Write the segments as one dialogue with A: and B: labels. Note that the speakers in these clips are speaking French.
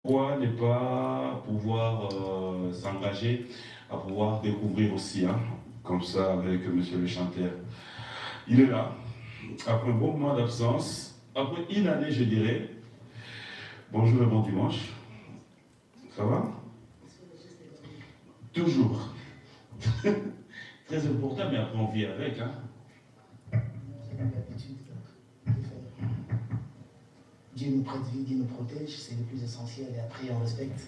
A: Pourquoi ne pas pouvoir s'engager à pouvoir découvrir aussi, hein, comme ça avec Monsieur le chanteur. Il est là, après un bon moment d'absence, après une année je dirais. Bonjour et bon dimanche. Ça va? Toujours. Très important, mais après on vit avec. Hein.
B: Dieu nous prête vie, Dieu nous protège, c'est le plus essentiel. Et après, on respecte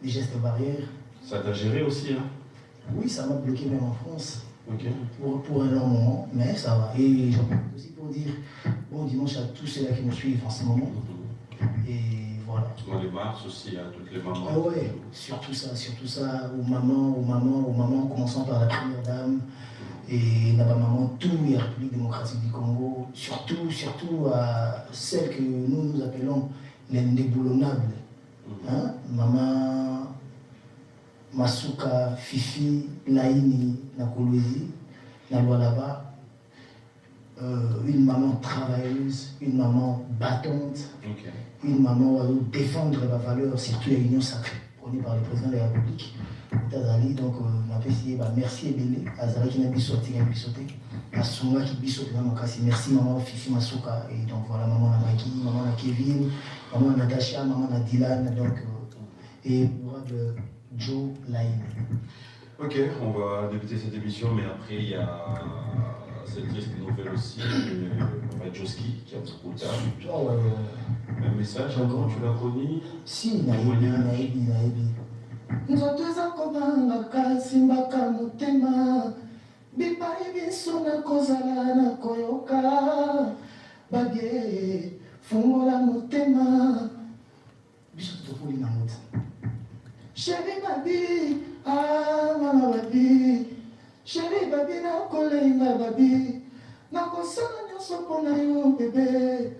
B: les gestes barrières.
A: Ça t'a géré aussi, hein?
B: Oui, ça m'a bloqué même en France.
A: Ok.
B: Pour un long moment, mais ça va. Et j'en profite aussi pour dire bon dimanche à tous ceux-là qui nous suivent en ce moment. Et voilà.
A: Dans les mars aussi, à toutes les mamans.
B: Ah ouais, surtout ça, aux mamans, commençant par la première dame. Et la maman, tout la République démocratique du Congo, surtout à celle que nous appelons l'indéboulonnables. Hein? Maman Masuka, Fifi, Naini, Nakolwezi, Nalwalaba, une maman travailleuse, une maman battante, une maman qui va défendre les valeurs, surtout l'union sacrée, prônée par le président de la République. Donc, on a essayé, merci Ebele, Azara qui n'a pas sorti, n'a pas sauté, Asunga qui a sauté, merci maman Fifi Masuka, et donc voilà, maman Namaki, maman Kevin, maman Natasha, maman Dylan, donc, et pour Joe Line.
A: Ok, on va débuter cette émission, mais après il y a cette triste nouvelle aussi de Joski qui a beaucoup tard.
B: Oh, ouais.
A: Un message, comment tu l'as connu?
B: Si, naïbi. Nzoto eza kobanga simbaka motema bipai biso na kozala na koyoka babie fungola motema biso tokoli na mota sheri babi mama babi sheri babi nakolenga babi nakosala nyonso mpo na yo bebe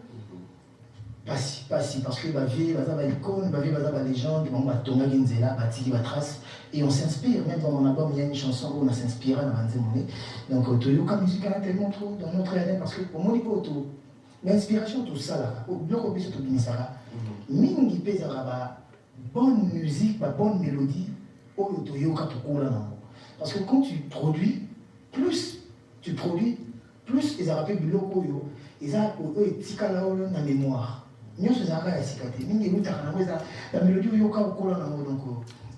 B: Passi, parce que ma vie, ma icône, ma vie, ma légende, ma tonga ginzela, batili, ma trace, et on s'inspire, même dans mon album, il y a une chanson où on s'inspire dans Manzemone. Donc, Toyoka musique a tellement trop dans notre ADN, parce que pour mon niveau, l'inspiration, tout ça là, au bloc au biso, tout binisara, mingi pezara, bonne musique, bonne mélodie, au Toyoka Tokola nango. Parce que quand tu produis, plus ils rappellent du loco, ils ont tika la mémoire. Nyonso ezalaka ya sika te mingi elutaka nango eza la mélodie oyoka okola nango donc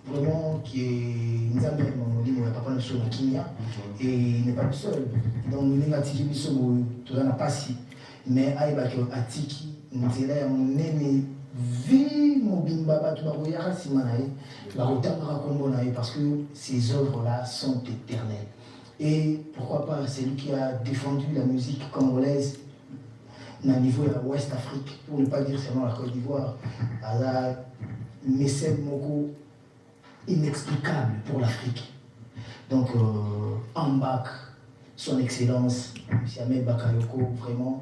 B: vraiment qui est nzambe molimo ya papa na biso na kimia et il n'est pas le seul donc ndenge atiki biso boye toza na pasi mais ayebaki atiki nzela ya monene vi mobimba bato bakoyaka nsima na ye bakotangaka nkombo na ye parce que ces œuvres là sont éternelles et pourquoi pas c'est lui qui a défendu la musique congolaise au niveau de l'Ouest Afrique, pour ne pas dire seulement la Côte d'Ivoire, un mécène moko inexplicable pour l'Afrique. Donc, en bac, son excellence, M. Ahmed Bakayoko, vraiment,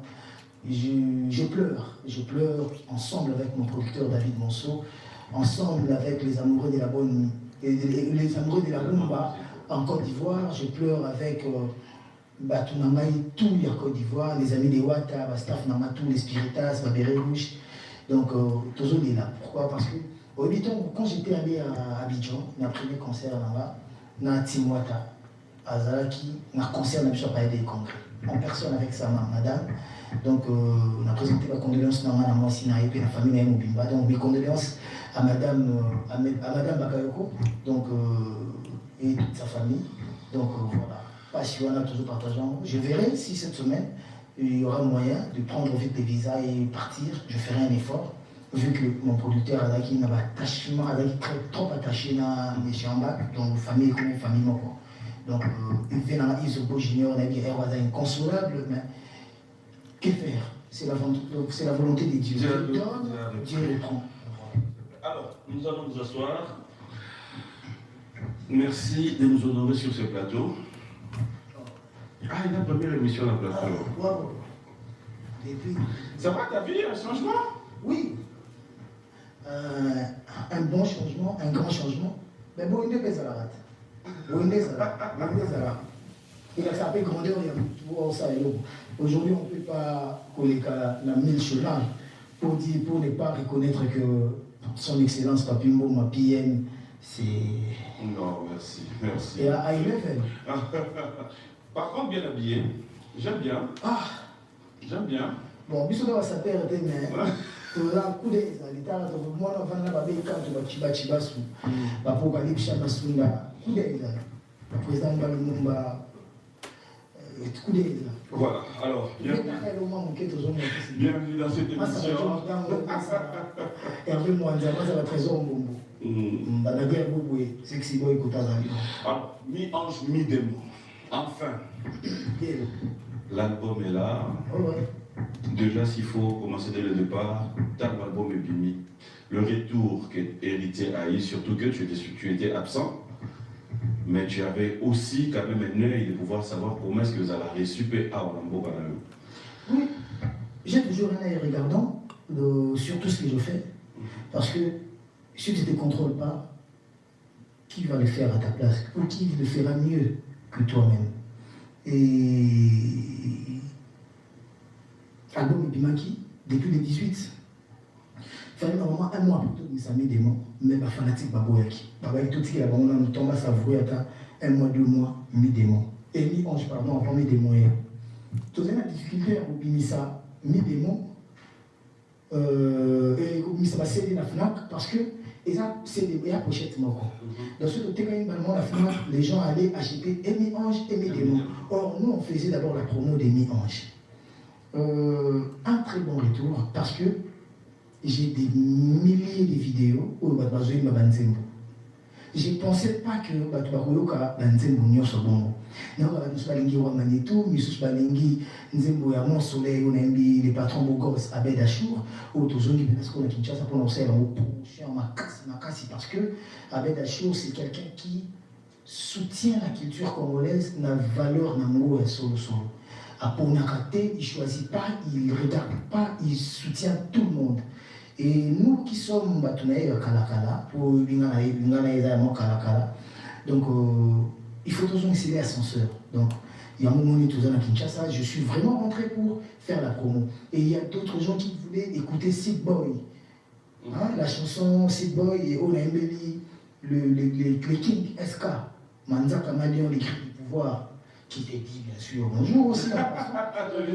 B: je pleure ensemble avec mon producteur David Monceau, ensemble avec les amoureux de la bonne, les amoureux de la rumba en Côte d'Ivoire, je pleure avec tout la Côte d'Ivoire, les amis des Ouatta, staff Namatou, les Spiritas, Babéré Rouge. Donc, toujours est là. Pourquoi? Parce que, quand j'étais allé à Abidjan, mon premier concert là-bas, na Timouata, à Zalaki, na concert, na pas des congrès. En personne avec sa madame. Donc, on a présenté ma condoléance à moi, Sinaï, et la famille de Mobimba. Donc, mes condoléances à madame Bakayoko, donc, et toute sa famille. Donc, voilà. Passionnant, toujours partageant. Je verrai si cette semaine, il y aura moyen de prendre vite des visas et partir. Je ferai un effort, vu que mon producteur Azaki n'a pas attachement, trop attaché à M. Ambak, donc famille comme famille. Donc, il vient dans Isobo Junior, on a dit inconsolable, mais que faire? C'est la volonté de Dieu. Dieu donne, Dieu le prend.
A: Alors, nous allons nous asseoir. Merci de nous honorer sur ce plateau. Ah, il a la première émission à la plateau.
B: Wow. Depuis.
A: Ça va, ta vie, un changement?
B: Oui. Un bon changement, un grand changement. Mais bon, il est ça. Il a sapé grandeur, il y a ça. Aujourd'hui, on ne peut pas coller la mille chevaux pour ne pas reconnaître que son excellence Papimbo, ma PM, c'est...
A: Non, merci, merci.
B: Et à level.
A: Par contre, bien habillé, j'aime bien.
B: Ah,
A: j'aime bien.
B: Bon, bisous dans sa terre, mais tu as un coup d'œil, l'état, moi, on va pas quand tu vas chibasu, l'apocalypse, Masunda, coup d'œil, le président Balumumba, coup d'œil.
A: Voilà, alors, bienvenue dans cette émission.
B: Hervé Mwanza, ça va très bon.
A: Alors, mi-ange, mi-démon. Enfin, l'album est là. Déjà, s'il faut commencer dès le départ, ton album est bimi. Le retour qu'Héritier a eu, surtout que tu étais absent, mais tu avais aussi quand même un œil de pouvoir savoir comment est-ce que vous allez super à Olambo.
B: Oui, j'ai toujours un œil regardant sur tout ce que je fais, parce que si tu ne te contrôles pas, qui va le faire à ta place ou qui le fera mieux que toi-même? Et album Bimaki, depuis le 18, il fallait normalement un mois pour tout ça, des mois, mais ma fanatique Baboyaki. Baboyaki, tout ce qui est là-bas, on a tombé à savourer un mois, 2 mois, mi-démon. Et mi-ange, pardon, avant mi-démon. Tout ça, la difficulté à Bimisa, mi-démon, et Bimisa va céder la FNAC parce que c'est des meilleures pochettes. Dans ce côté, quand la FNAC, les gens allaient acheter et mi-ange et mi-démon. Or, nous, on faisait d'abord la promo des mi-anges. Un très bon retour parce que j'ai des milliers de vidéos où je ne pensais pas que Batubakoyoka Banzembo Nyoso Bongo. Nous avons balingi wa Manitou, nous balingi Nzembo ya Mon Soleil, on a les patrons Bogos Abed Achour, ou Tozongi Benasco na Kinshasa pour nous faire ma casse parce que Abed Achour c'est quelqu'un qui soutient la culture congolaise, la valeur Nango et solo solo. À Ponakate, il ne choisit pas, il ne regarde pas, il soutient tout le monde. Et nous qui sommes Batunaï Kalakala, pour Kalakala, donc il faut toujours essayer l'ascenseur. Donc il y a un moment où à Kinshasa, je suis vraiment rentré pour faire la promo. Et il y a d'autres gens qui voulaient écouter Seed Boy. Hein, la chanson Seed Boy et Ona Mbeli, le King SK, Manzaka Malion, les cris du pouvoir. Qui te dit bien sûr bonjour aussi.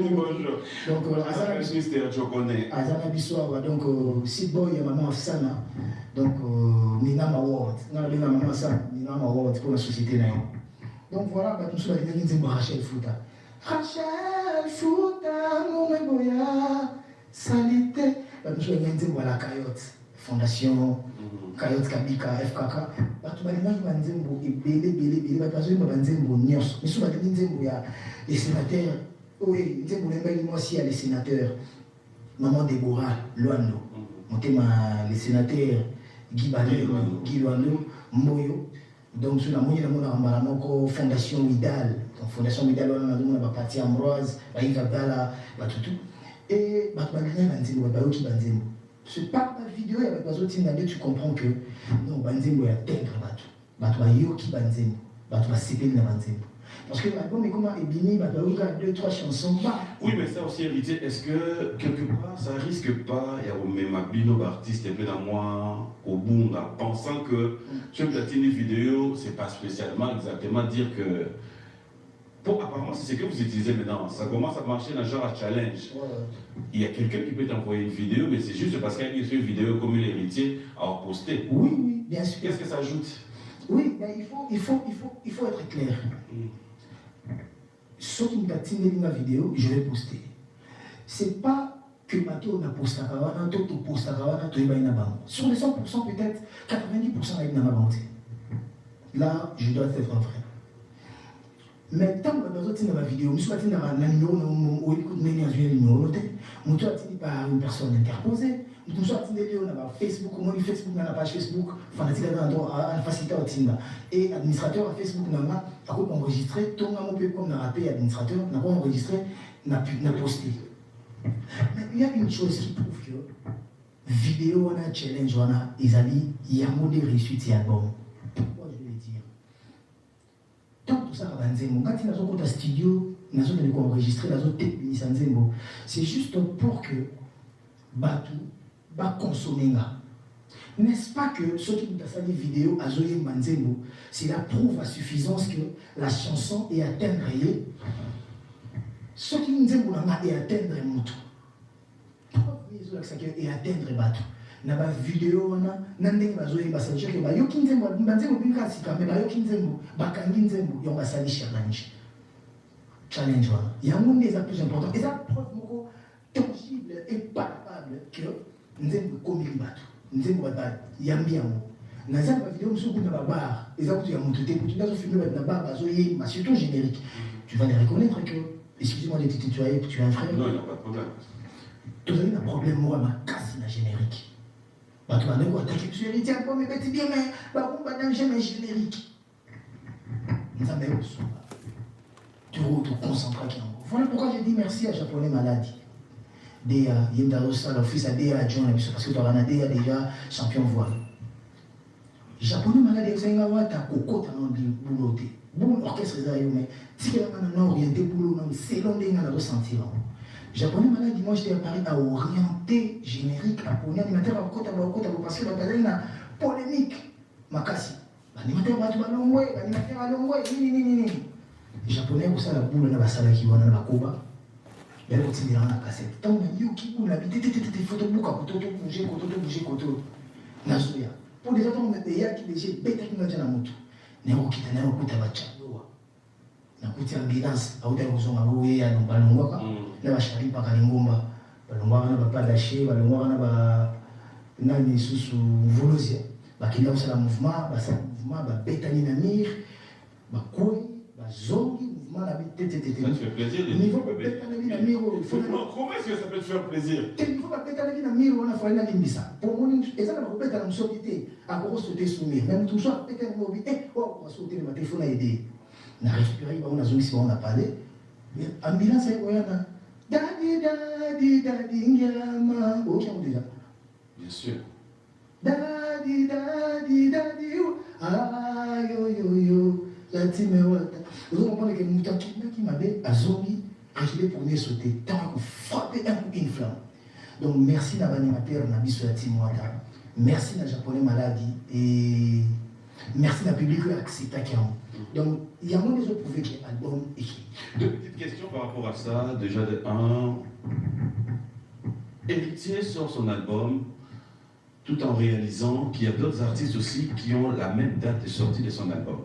A: Bonjour.
B: Donc, Azana Bissoa, donc, Seed Boy et Maman Afsana, donc, Nina Award, Nina Award pour la société. Donc voilà, tout ça, il y a Rachel Fouta. Rachel Fouta, mon boya, salité. Tout ça, il y a la Cayotte, Fondation. Kayot Kabika, FKK, les sénateurs, oui, les sénateurs, Maman Déborah, Luando, les sénateurs, Guy Luando, Moyo, donc sur la moyenne de Fondation Vidal, Fondation Vidal, on a parti Ambroise, Yves Abdallah, tout, et c'est pas la vidéo avec les autres, tu comprends que non, Banzembo est atteindre Batu Yoki Banzembo, Batu Sépé na Banzembo. Parce que l'album est comme Ebini, Batu a 2-3 chansons.
A: Oui, mais ça aussi, héritier, est-ce que quelque part ça risque pas, il y a même Mabino, artiste, un peu dans moi, au Bunga, pensant que sur platine vidéo, c'est pas spécialement exactement dire que. Bon, apparemment, c'est ce que vous utilisez maintenant. Ça commence à marcher dans le genre à challenge. Ouais. Il y a quelqu'un qui peut t'envoyer une vidéo, mais c'est juste parce qu'il y a une vidéo comme l'héritier à poster.
B: Oui, oui, bien sûr.
A: Qu'est-ce que ça ajoute? Oui,
B: mais il faut être clair. Sauf une patine de ma vidéo, je vais poster. C'est pas que Mato n'a posté à Kawana, Toto poste à Kawana, Toiba Inabam. Sur les 100%, peut-être 90% à Inabam. Là, je dois être vrai. Mais tant que vous avez dans ma vidéo, je suis dans un numéro, par une personne interposée. Je suis dans Facebook, Facebook, dans la page Facebook, facilitateur et administrateur à Facebook, n'a pas enregistré, tout le monde peut comme administrateur, n'a pas enregistré, n'a posté. Mais il y a une chose qui prouve que vidéo, on a challenge, il y a un mot de réussite et album. Pourquoi je vais le dire? Tant tout ça, quand il y a un studio, il y a un enregistré, il y a un technicien, c'est juste pour que Batu va consommer. N'est-ce pas que ceux qui nous ont fait des vidéos à Zoé Manzembo, c'est la preuve à suffisance que la chanson est atteindre elle. Ceux qui nous ont dit atteindre Moutou. Et atteindre Batou. Na ba vidéo wana nandenge bazoye basaje ke ba yoki nzembo mbanzembo binga sika me ba yoki nzembo bakangi nzembo yo basali challenge wana yango ndeza plus important et ça preuve moko tangible et palpable que nzembo komi bato nzembo ba yambi yango na za ba vidéo musuku na ba bar eza kutu ya mutu te kutu ndazo filmer na bar bazoye ma surtout générique tu vas les reconnaître que excusez-moi de te tutoyer tu es un frère
A: non il n'y a pas de problème
B: tu as eu un problème moi ma casse la générique. Bah, tu vas dire, tu es héritier, mais petit bien, mais bah, on va dans jamais générique. Nous avons tu te concentrer. Voilà pourquoi j'ai dit merci à Japonais Maladie. Déa, Yendarosa, l'office à Déa, John, parce que tu as déjà champion voile. Japonais Maladie, c'est un gars qui a coco, tu as un boulot. Bon, orchestre, mais si tu as un orienté boulot, c'est l'on est dans le sentir. Japonais Maladie, moi j'étais à Paris à orienter générique à Pony, animateur à côté parce que la bataille a polémique. Makasi. L'animateur va tout ballon, l'animateur à l'ongoué, ni. Les Japonais, vous savez, la boule, la salle qui va dans la Koba. Il y a le petit dans la cassette. Tant que Yuki, vous l'habitez, des photos, koto, koto. Nazoya. Pour les autres, on met des yaki, des jets, bêtes qui nous ont la moto. Néo qui t'a n'importe quoi, na kuti ambulance auta kuzonga wewe ya balongwa na bashari pa kalingomba balongwa na bapadashe balongwa na ba nani susu volozia bakenda usala mouvement ba betani na mir ba koi ba zongi mouvement la tete
A: ça te fait plaisir de
B: niveau ba betani na mir
A: comment est-ce que ça peut te faire plaisir
B: niveau ba betani na mir on a fallu na limbisa pour mon ezala ba betana msokité akoko sauter sous mir même tout ça betani mobi on va sauter le téléphone a aidé. Na récupéré, on a joué si on a parlé. Ambulance, il y a Dadi, Ngama. Ok, on déjà.
A: Bien sûr.
B: Dadi, ah, yo, la team est là. Vous comprenez que nous avons qui m'a dit, à Zombie, reculer pour venir sauter. Tant qu'on frapper un coup une flamme. Donc, merci à l'animateur, Nabi sur la team. Merci à Japonais Maladie. Et merci à la public qui a accepté. Donc, il y a moins des autres prouvé qu'il y a un album écrit.
A: Deux petites questions par rapport à ça. Déjà, Héritier sort son album tout en réalisant qu'il y a d'autres artistes aussi qui ont la même date de sortie de son album.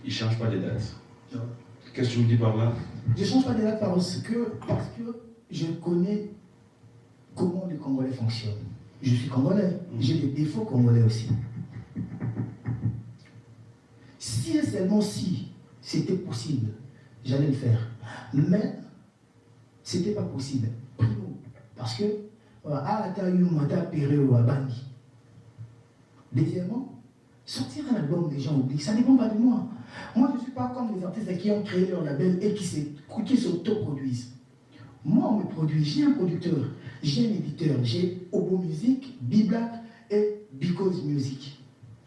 A: Il ne change pas les dates.
B: Non.
A: Qu'est-ce que tu me dis par là?
B: Je ne change pas les dates parce que je connais comment les Congolais fonctionnent. Je suis Congolais. J'ai des défauts Congolais aussi. Si et seulement si c'était possible, j'allais le faire. Mais ce n'était pas possible. Primo, parce que deuxièmement, sortir un album, les gens oublient. Ça ne dépend pas de moi. Moi, je ne suis pas comme les artistes qui ont créé leur label et qui s'autoproduisent. Moi, on me produit. J'ai un producteur, j'ai un éditeur, j'ai Obo Music, B-Black et Because Music.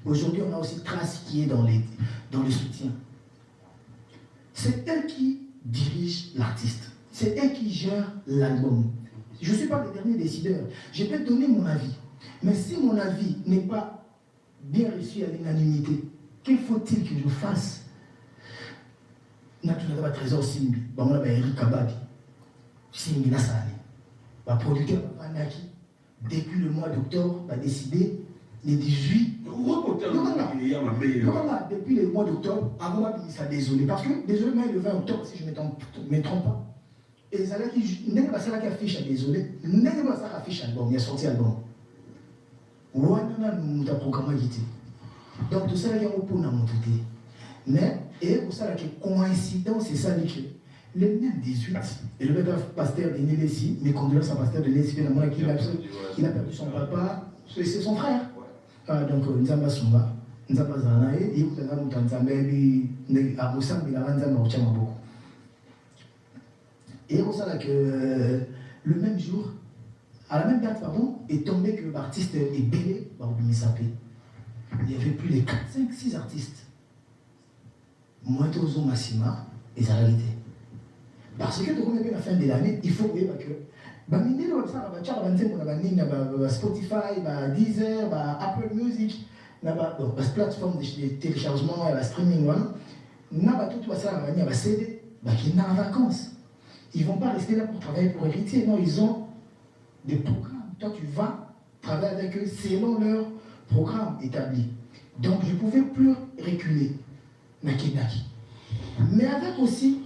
B: Aujourd'hui, on a aussi Trace qui est dans le soutien. C'est elle qui dirige l'artiste. C'est elle qui gère l'album. Je ne suis pas le dernier décideur. Je peux donner mon avis. Mais si mon avis n'est pas bien reçu à l'unanimité, qu'il faut-il que je fasse? Nous avons un trésor Simbi. On a Eric Kabadi. Simbi Nassani. Le producteur Panaki, depuis le mois d'octobre, a décidé les 18. Depuis le mois d'octobre, avant de ça, désolé. Parce que, désolé, mais le 20 octobre, si je ne me trompe pas, et ça n'est pas ça qui affiche à désolé, n'est pas ça qui affiche album, il y a sorti album. Ou nous avons programmé guité. Donc tout ça, il y a un peu dans mon côté. Mais, et pour ça, coïncidence, c'est ça, le même 18, et le pasteur de Nélessi, mes condoléances à pasteur de Nélessi, il a perdu son papa, c'est son frère. Donc, nous avons Sumba, nous avons Zanae, et nous avons Tanzambé, à Moussam, il a beaucoup. Et c'est pour ça que le même jour, à la même date, pardon, est tombé que l'artiste est belé par Bimisapé. Il y avait plus de 4, 5, 6 artistes. Moi, Tozo Massima, et ça réalité. Parce que, à la fin de l'année, il faut voir que bamindele ça va tchaka banzembo na banini ba Spotify, ba Deezer, ba Apple Music, na ba plateforme de téléchargement et la streaming voilà. Na ba tout ça va venir ba CD, ba qui en vacances. Ils vont pas rester là pour travailler pour héritier, non, ils ont des programmes. Toi tu vas travailler avec eux selon leur programme établi. Donc je ne pouvais plus reculer. Nakidaki. Mais avec aussi,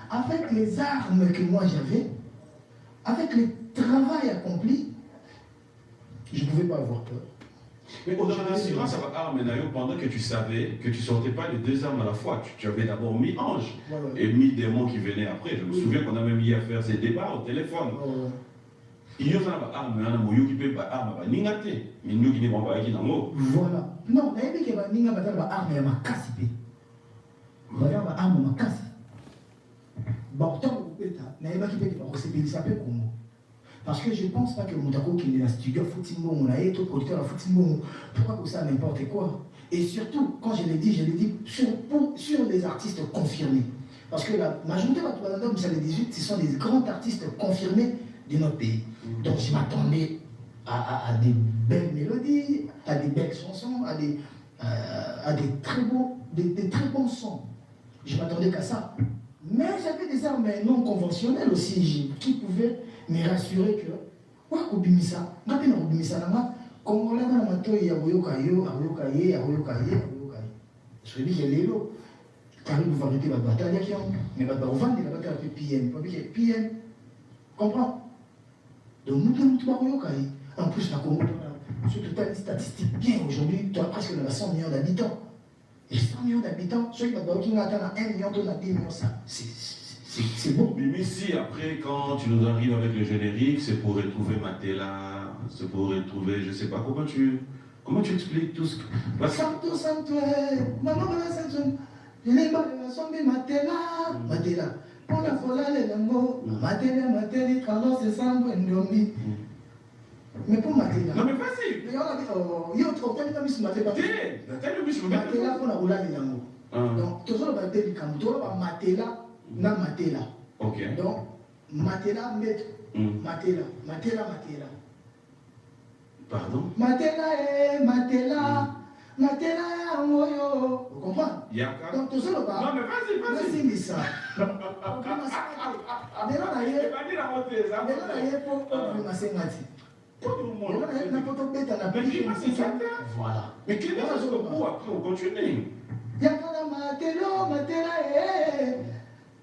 B: avec les armes que moi j'avais, avec le travail accompli, je ne pouvais pas avoir peur.
A: Mais au-delà de l'assurance, pendant que tu savais que tu ne sortais pas les deux armes à la fois, tu avais d'abord mis ange et mis démon qui venait après. Je me souviens qu'on a même mis à faire ces débats au téléphone. Il y a des armes qui peuvent être armes, mais nous qui ne vont pas être dans
B: voilà. Non, il y a des armes qui peuvent être armes, mais armes parce que je ne pense pas que Moutako qui est dans le studio Foutimbo, on a été producteur à Foutimbo, pourquoi que ça n'importe quoi. Et surtout, quand je l'ai dit sur les artistes confirmés. Parce que la majorité de l'homme, c'est les 18, ce sont des grands artistes confirmés de notre pays. Donc je m'attendais à des belles mélodies, à des belles chansons, à des très bons sons. Je m'attendais qu'à ça. Mais j'avais des armes non conventionnelles aussi qui pouvaient me rassurer que je dis que les lots, car ils vont arrêter la bataille, mais la bataille PM, PM, comprends? Donc nous en plus, sur toute une statistique bien aujourd'hui, tu as presque 100 millions d'habitants. Et 100 millions d'habitants, ceux qui ont 1 million, on a 10 millions, ça, c'est beau.
A: Mais si après, quand tu nous arrives avec le générique, c'est pour retrouver Matela, c'est pour retrouver, je ne sais pas, comment tu expliques tout ce que...
B: Santo, maman, Santo, je n'ai pas de façon, mais Matela. Pour la folie, les mots, Matela, Carlos, c'est Sambo, Ndombi. Mais pour Matela.
A: Non, mais vas-y.
B: Mais on a dit, oh, il y a autre temps, il y a mis Matela. Matela, pour la rouler les mots. Donc, toujours le Matela, toujours le Matela, na Matela.
A: Ok.
B: Donc, Matela, maître. Matela.
A: Pardon?
B: Matela, Moyo. Vous comprenez?
A: Yaka.
B: Donc, toujours le bas.
A: Non, mais vas-y.
B: Vas-y, ça. Voilà.
A: Mais quel est le coup après on continue?
B: Matela,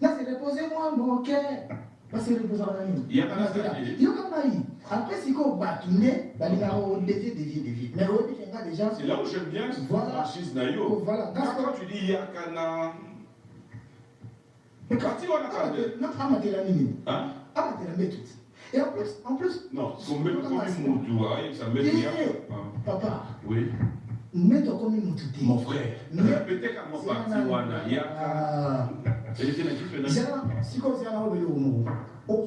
B: là c'est reposez-moi mon cœur. Là c'est reposez-moi après c'est qu'on va tourner, dévier. Mais déjà.
A: C'est là où j'aime bien ce franchise Nayo.
B: Voilà.
A: Quand tu dis Yakana. Mais quand tu vas
B: non, Amatela Nini.
A: Hein?
B: Amatela met tout. Et en plus.
A: Non, son met comme une moutou, ça met bien.
B: Papa.
A: Oui.
B: Mettre comme une moutou.
A: Mon frère. Peut-être qu'à mon parti, Wana, Yaka. Elle était la différence.
B: Si comme ça, on va le mot. On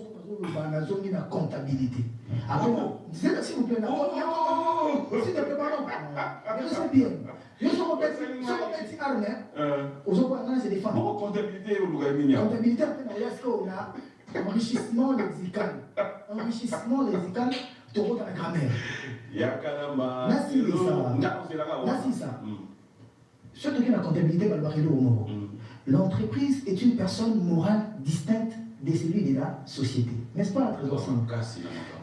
B: a zone de comptabilité. Après, s'il vous plaît, s'il te plaît, pardon. Je sais bien. Je suis en petit arme. Aux autres, c'est des femmes.
A: Bon, comptabilité, au Lougamini.
B: Comptabilité, après, on a enrichissement lexical. Enrichissement lexical, tu vois dans la grammaire.
A: Yakalama.
B: Merci ça. Surtout que la comptabilité va le barrer au mot. L'entreprise est une personne morale distincte de celui de la société. N'est-ce pas, la trésor?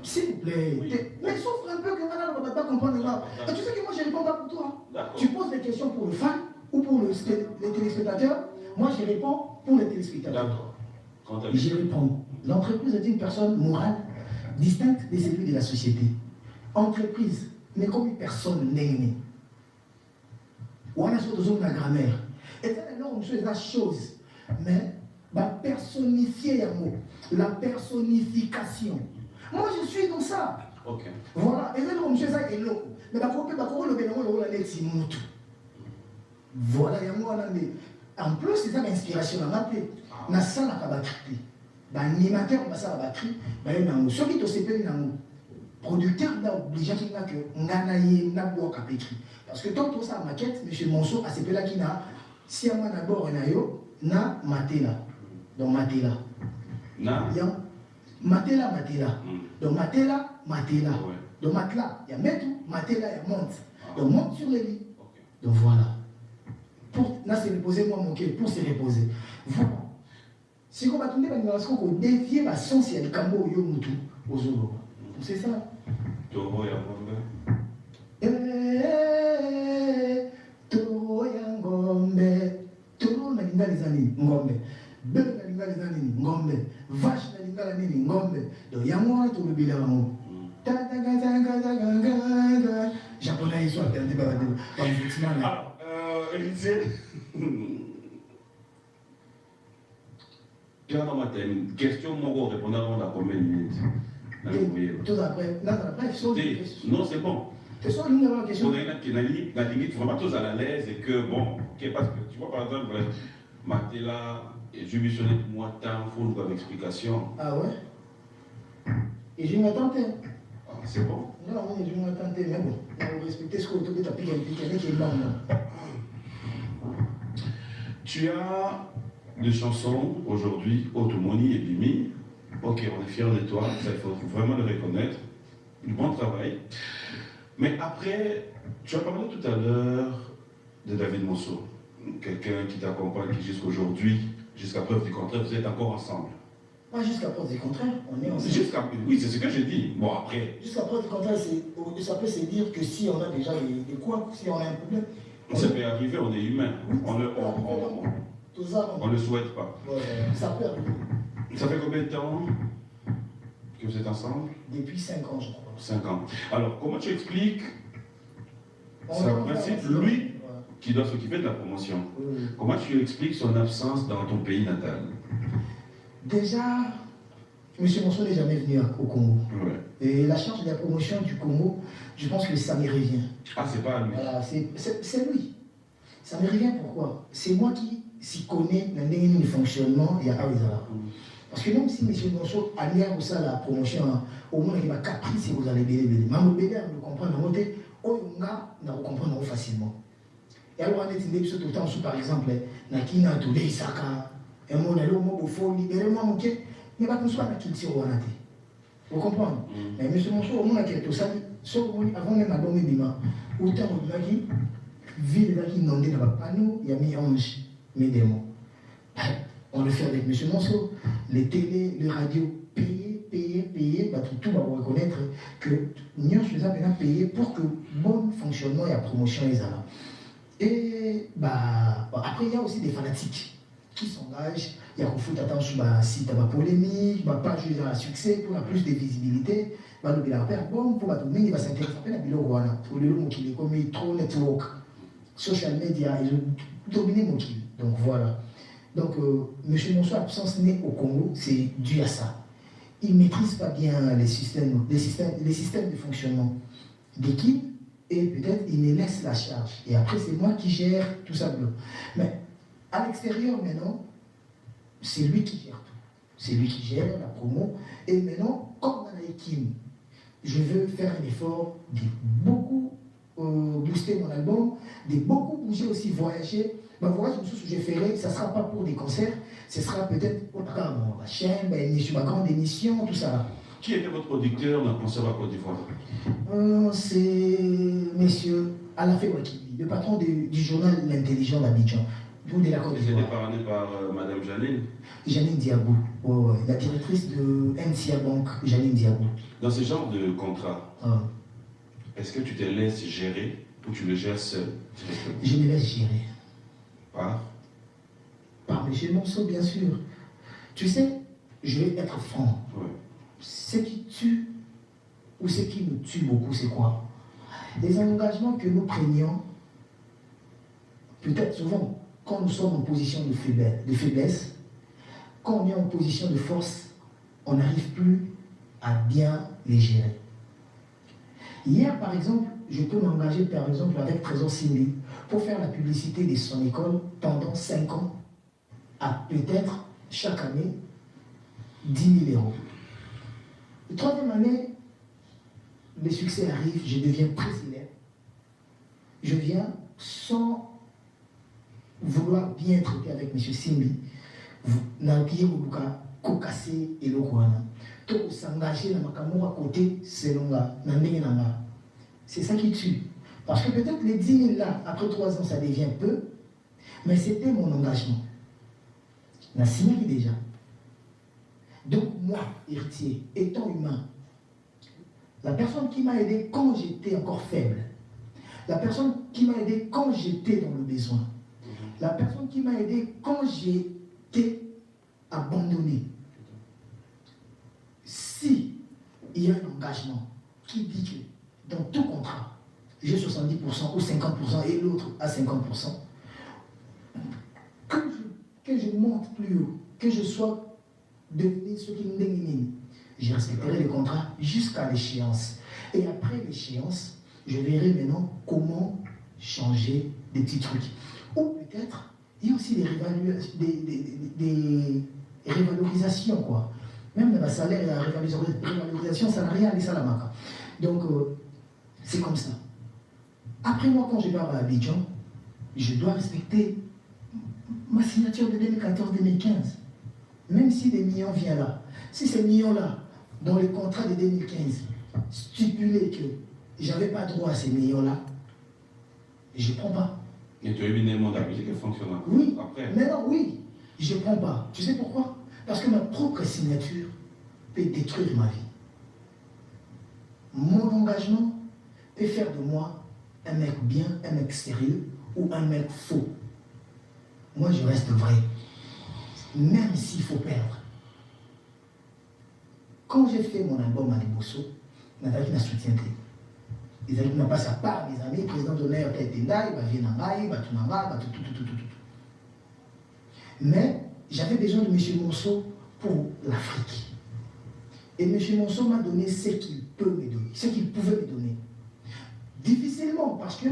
B: S'il vous plaît. Oui. Mais souffre un peu que madame ne va pas comprendre. Et tu sais que moi, je ne réponds pas pour toi. Tu poses des questions pour le fan ou pour les téléspectateurs. Moi, je réponds pour les téléspectateurs. Je réponds. L'entreprise est une personne morale distincte de celui de la société. Entreprise, mais comme une personne née. On a sur la grammaire. Et c'est énorme chose, la chose. Mais personnifier un mot, la personnification. Moi je suis dans ça.
A: Ok.
B: Voilà. Et là, je suis ça et l'eau. Mais voilà, il y a moi en plus, c'est ça l'inspiration à ma tête. Na ça la batterie. L'animateur va ça la batterie. Ceux qui te séparent dans producteur n'a obligé que nganaye n'a pas capétri. Parce que tant que ça maquette, monsieur Monceau a séparé là qui n'a si à moi d'abord na Matela. Donc Matela. Matela, Matela. Donc Matela, Matela.
A: Ouais.
B: Donc matelas, il y a mettre, Matela, il y a monte.
A: Ah.
B: Donc monte sur le lit.
A: Ok.
B: Donc voilà. Pour là, se reposer, moi, mon cœur, pour se reposer. Voilà. Si on va tourner, on va défier la science et le cambo au yomutu aux Zolo. C'est ça.
A: Toro ya ngombe.
B: Toro ya ngombe. Toro na linga les années, ngombe. Belle na linga les années, ngombe. Vache na linga les années, ngombe. Donc il y a moi, tout le bilan. Japonais, ils sont attendus par le
A: Alors, Élysée, tu as dans ma tête une question, moi, répondre à combien de minutes?
B: Tout après,
A: non, c'est bon.
B: Question.
A: On a la limite, vraiment tous à l'aise et que, bon, okay, parce que tu vois, par exemple, Matela, je me suis dit, moi, tant, il faut une explication.
B: Ah ouais? Et je m'attends.
A: Ah, c'est bon?
B: Non, je m'attends, mais bon, on va respecter ce que tu as piqué, qui est bon.
A: Tu as des chansons aujourd'hui, Automoni et Bimi. Ok, on est fiers de toi, ça il faut vraiment le reconnaître. Bon travail. Mais après, tu as parlé tout à l'heure de David Mosso, quelqu'un qui t'accompagne, qui jusqu'aujourd'hui, jusqu'à preuve du contraire, vous êtes encore ensemble.
B: Pas jusqu'à preuve du contraire, on est ensemble.
A: Oui, c'est ce que j'ai dit. Bon, après.
B: Jusqu'à preuve du contraire, ça peut se dire que si on a déjà des quoi, si on a un problème.
A: Ça peut arriver, on est humain. On ne le souhaite pas.
B: Ouais, ça peut arriver.
A: Ça fait combien de temps que vous êtes ensemble?
B: Depuis 5 ans, je crois.
A: 5 ans. Alors, comment tu expliques, c'est un principe, lui, qui doit s'occuper de la promotion. Comment tu expliques son absence dans ton pays natal?
B: Déjà, M. Monceau n'est jamais venu au Congo.
A: Ouais.
B: Et la charge de la promotion du Congo, je pense que ça me revient.
A: Ah, c'est pas à lui.
B: Voilà, c'est lui. Ça me revient pourquoi? C'est moi qui s'y connais dans le fonctionnement et à Arizala. Parce que même si M. Monceau a mis à ça la promotion, au moins il va caprice si vous allez béler. Mais vous béler, vous comprenez, on va comprendre facilement. Et alors, on est tout le temps, par exemple, Nakina, Toulé, Isaka, et mon allo, mon beau, libérez-moi, mon quai, mais pas qu'on soit la culture ou vous comprenez? Mais M. Monceau, au moins, il y a tout ça, avant même à Domé Bima, autant de qui ville qui inondée dans le panneau, il y a mis 11 démons. On le fait avec M. Monceau, les télés, les radios, payer, bah, tout va reconnaître que nous faisons maintenant payer pour que bon fonctionnement et la promotion est là. Et bah, après, il y a aussi des fanatiques qui s'engagent. Il y a un foot attention si tu as polémique, pas juste à succès, pour la plus de visibilité. Nous la faire bon pour tout le monde va s'intéresser à la bilo pour le monde qui est comme trop network, social media, ils ont dominé mon kill. Donc voilà. Donc M. Monceau, absence née au Congo, c'est dû à ça. Il ne maîtrise pas bien les systèmes de fonctionnement d'équipe et peut-être il me laisse la charge. Et après, c'est moi qui gère tout ça. Mais à l'extérieur, maintenant, c'est lui qui gère tout. C'est lui qui gère la promo. Et maintenant, comme dans l'équipe, je veux faire un effort de beaucoup booster mon album, de beaucoup bouger aussi, voyager. Ma voyage, ce que j'ai fait, ça ne sera pas pour des concerts, ce sera peut-être pour ma chaîne, ma grande émission, tout ça.
A: Qui était votre producteur dans le concert à Côte d'Ivoire?
B: C'est monsieur Alafé Wakili, le patron du journal L'Intelligent d'Abidjan. Vous de la Côte d'Ivoire.
A: C'était parrainé par Madame Janine.
B: Janine Diabou, la directrice de NCA Bank, Janine Diabou.
A: Dans ce genre de contrat, est-ce que tu te laisses gérer ou tu le gères seul?
B: Je me laisse gérer.
A: Par
B: M. Monceau, bien sûr. Tu sais, je vais être franc.
A: Ouais.
B: Ce qui tue, ou ce qui nous tue beaucoup, c'est quoi? Les engagements que nous prenions, peut-être souvent, quand nous sommes en position de faiblesse, quand on est en position de force, on n'arrive plus à bien les gérer. Hier, par exemple, je peux m'engager, par exemple, avec Trésor Simbi pour faire la publicité de son école pendant 5 ans, à peut-être chaque année 10 000 euros. La troisième année, le succès arrive, je deviens très célèbre. Je viens sans vouloir bien traiter avec M. Simbi, Naoukiye Moulouka, Kokase et Lokwana. tout s'engager dans ma caméra à côté, c'est longa, c'est ça qui tue. Parce que peut-être les 10 000 là, après 3 ans, ça devient peu, mais c'était mon engagement. On a signé déjà. Donc moi, héritier, étant humain, la personne qui m'a aidé quand j'étais encore faible, la personne qui m'a aidé quand j'étais dans le besoin, la personne qui m'a aidé quand j'étais abandonné, si il y a un engagement qui dit que dans tout contrat, j'ai 70% ou 50% et l'autre à 50%, que je monte plus haut, que je sois devenu ce qui me démine, je respecterai le contrat jusqu'à l'échéance. Et après l'échéance, je verrai maintenant comment changer des petits trucs. Ou peut-être, il y a aussi des revalorisations, quoi. Même dans le salaire, la revalorisation salariale et salamaka. Donc, c'est comme ça. Après moi, quand je vais à Abidjan, je dois respecter ma signature de 2014-2015. Même si des millions viennent là. Si ces millions-là, dans le contrat de 2015, stipulaient que je n'avais pas droit à ces millions-là, je ne prends pas.
A: Et tu as eu une monde qui fonctionne
B: oui,
A: après.
B: Mais non, oui, je ne prends pas. Tu sais pourquoi? Parce que ma propre signature peut détruire ma vie. Mon engagement peut faire de moi un mec bien, un mec sérieux ou un mec faux. Moi, je reste vrai. Même s'il faut perdre. Quand j'ai fait mon album à Liboso, Nathalie m'a soutenu. Ils avaient passé à part, mes amis, le président d'honneur qui était là, il va venir en il va tout. Mais j'avais besoin de M. Monceau pour l'Afrique. Et M. Monceau m'a donné ce qu'il peut me donner, ce qu'il pouvait me donner. Difficilement, parce que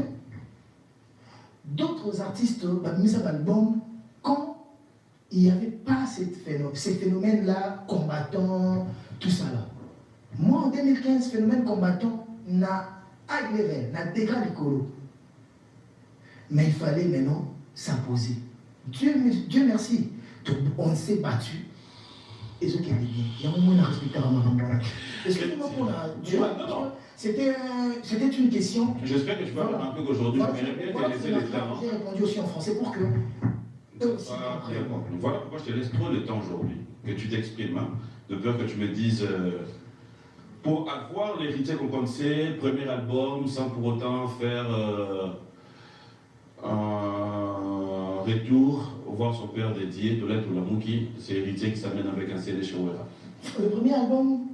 B: d'autres artistes ont mis un album quand il n'y avait pas ces phénomènes-là, combattants, tout ça là. Moi, en 2015, phénomène combattant n'a high level, n'a dégradé l'écolo. Mais il fallait maintenant s'imposer. Dieu merci, on s'est battu. Et ce qui est bien, il y a un moment où on a respecté à Marambola. Excusez-moi pour la durée. C'était une question.
A: J'espère que je peux avoir un peu qu'aujourd'hui, je vais bien te laisser le temps.
B: J'ai répondu aussi en français pour que.
A: Voilà pourquoi je te laisse trop le temps aujourd'hui, que tu t'exprimes, hein, de peur que tu me dises. Pour avoir l'héritier qu'on connaissait, premier album, sans pour autant faire un retour, voir son père dédié, de l'aide ou la mouki, c'est l'héritier qui s'amène avec un CD Showera.
B: Le premier album,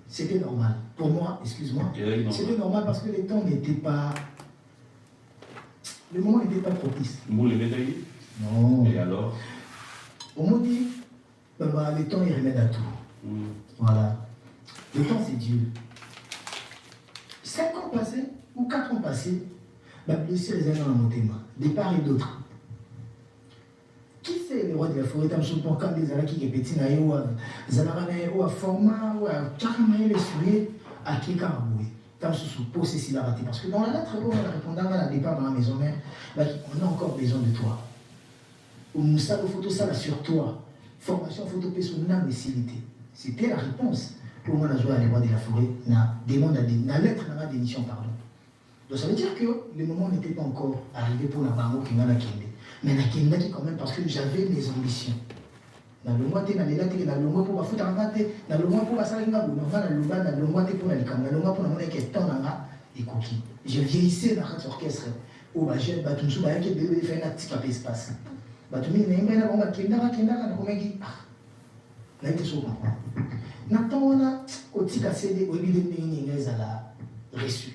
B: c'était normal. Pour moi, excuse-moi, c'était normal parce que les temps n'étaient pas. Le moment n'était pas propice.
A: Vous les médaillés?
B: Non.
A: Et alors?
B: On m'a dit, le temps il remède à tout. Voilà. Le temps c'est Dieu. 5 ans passés ou 4 ans passés, blessé les uns dans mon thème, des part et d'autre. Qui c'est le roi de la forêt? Tam son pour quand des alaki qui est petit naïo, zalarane ou à format ou à caramaï les souliers à qui caraboué. Tam sous posé s'il a raté. Parce que dans la lettre, on a répondu à la départ dans la maison mère, on a encore besoin de toi. Ou Moussa photo ça là sur toi. Formation photo personnelle mais s'ilité. C'était la réponse. Pour moi, la joie à l'évoix de la forêt, la lettre n'a pas d'émission, pardon. Donc ça veut dire que le moment n'était pas encore arrivé pour la bango qui m'a la kende. Mais la kende qui quand même parce que j'avais mes ambitions. Dans le mois, dans les lattes, dans le mois pour foutre en maté, dans le mois pour la salle, dans le mois pour la licam, dans le mois pour la monnaie qui est temps et cookies. Je vieillissais dans cet orchestre. Où j'ai battu une souba qui est fait un petit capé espace. Battu une main, on va kenda, on là, il faut comprendre. On a aussi cassé au lieu de reçu.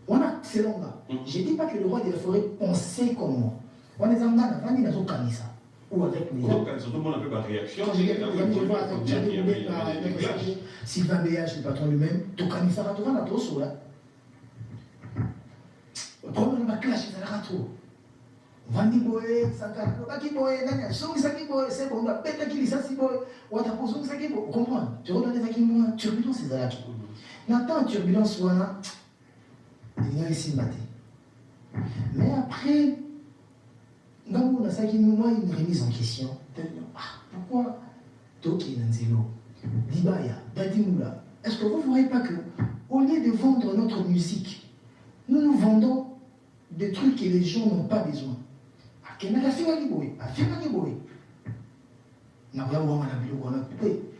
B: On a, c'est long. Je ne dis pas que le roi de la forêt pensait comme moi. On est en train de vendre dans un ça. Ou avec les gens.
A: Tout le monde a fait ma réaction.
B: Quand je vois avec Sylvain Béage, le patron lui-même, tout canissa va tout vendre à tout ça. Le problème de la clash, c'est la trop. Vandi boye, Sankara, Baki boye, Nanya, Songi Saki boye, c'est bon, Beta Kili Sassi boye, Watapo Songi Saki boye, vous comprenez? Tu redonnes des moi, turbulence, c'est là. N'attends, turbulence, voilà, il y a ici matin. Mais après, dans mon Saki, moi, une remise en question. Pourquoi Toki Nanzelo, Dibaya, Dadimoula, est-ce que vous ne voyez pas que, au lieu de vendre notre musique, nous vendons des trucs que les gens n'ont pas besoin.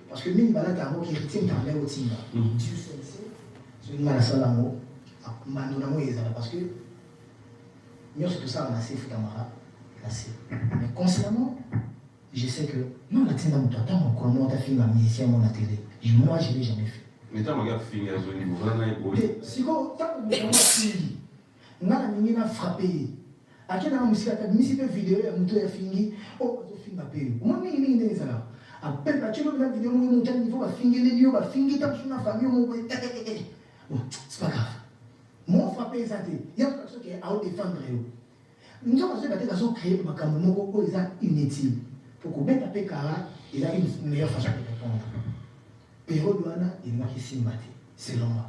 B: Parce que mine balade à qui retient dans l'air au timba. Dieu sait, c'est une salamo, parce que nous tout ça on a assez futamara, mais consciemment, je sais que non la tienda mon tata mon comment ta fille ma musicien mon télé. Moi je l'ai jamais fait.
A: Mais t'as regardé fini à zone niveau là na
B: si go t'as mon fille. N'a n'a frappé. À quel moment musique a mis cette vidéo et monté à fini oh je film à payer. Moi mini des ça. Après la vidéo mon monter niveau va finir les lieux va finir ta sur ma famille mon bon c'est pas grave. Moi frappé ça il y a quelque chose qui est à défendre. Nous avons peut-être créer ma caméra pour ça inutile. Pour qu'on mette à Pécara, il a une meilleure façon de répondre. Période douana, il m'a qui s'y maté, selon moi.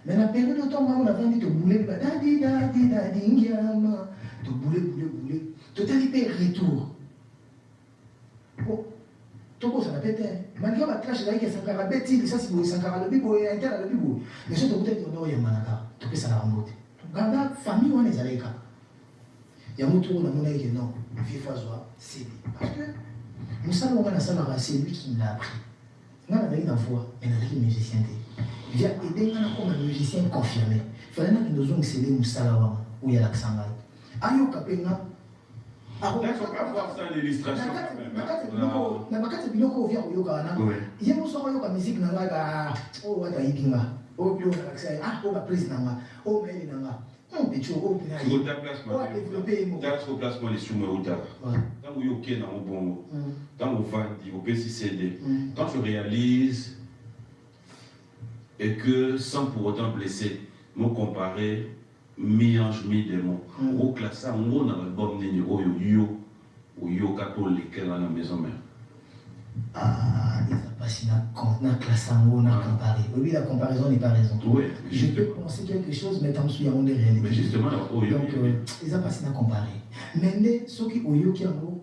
B: Mais la période de temps, on a vendu de bouler, dadi, ngiama, de bouler. Total hyper retour. Bon, tout ça n'a pas été. Malgré la clash, là, il y a 50 bêtises, ça c'est 50 le bibo et inter le bibo. Mais surtout, peut-être qu'on doit y avoir tout ça la remonte. Dans la famille, on est allé là. Il y a un tour, on a mon avis que non, vieux Fazois, c'est lui. Parce que Moussa Longa Nassamara, c'est lui qui me l'a appris. On a une voix, mais on a une musicien. Il vient aider comme un musicien confirmé. Il fallait que nous ayons scellé Moussa Longa, où il y a l'accent. Ayo Kapenga.
A: Il ne faut pas voir ça l'illustration.
B: Na makati biloko vya kuyoka na. Ye muso yoka musique na nga oh wata yipinga. Oh bio na accent ah oh ba prise na nga. Oh mail na nga.
A: Sur ta placement, sur placement les sous-mots, quand vous êtes dans le bon, quand vous vendez au PCCD, quand tu réalises et que sans pour autant blesser, nous comparer mi-ange, mi-démon, au classé, on a l'album ou yo catholique dans la maison mère.
B: Ah, il n'a pas si na classe on a comparé. Oui, la comparaison n'est pas raison.
A: Oui,
B: je peux penser quelque chose, mais tant que je suis en réalité.
A: Mais justement,
B: donc, ils n'ont pas si comparé. Mais ceux qui ont eu qui ont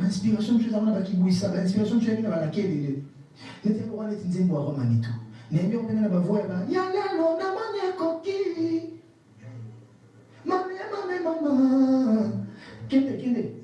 B: inspiration, je suis qui bouille ça, inspiration, je suis dans laquelle il est. N'était pas là, tu boire Manitou. N'aimez pas la voix, il y a là, on a mané coquille. Maman. Quel est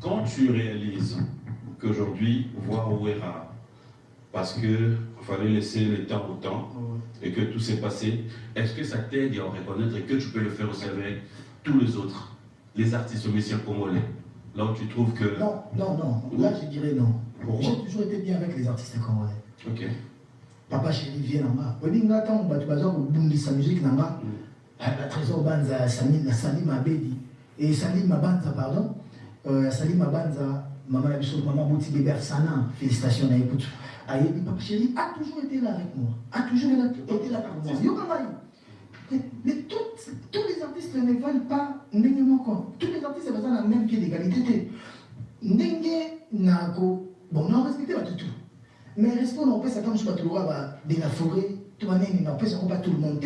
A: Quand tu réalises qu'aujourd'hui, voir Ouera, parce qu'il fallait laisser le temps au temps et que tout s'est passé, est-ce que ça t'aide à reconnaître que tu peux le faire aussi avec tous les autres, les artistes musiciens congolais? Là où tu trouves que...
B: Non, non, non. Là, je dirais non.
A: Pourquoi?
B: J'ai toujours été bien avec les artistes congolais.
A: Ok.
B: Papa chéri vient en bas. Oui, il y a tant de sa musique en bas. La trésor Banza, Salim Abedi. Et Salim Banza, pardon. Salim Banza, maman Abisso, maman Bouti Bébé Sana. Félicitations à écoute. Papa chéri a toujours été là avec moi. A toujours été là pour moi. Mais tous les artistes ne valent pas n'importe. Tous les artistes sont dans le même pied d'égalité. Bon, on a respecté tout. Mais respect, on peut s'attendre sur le roi de la forêt, tout le monde, on peut pas tout le monde.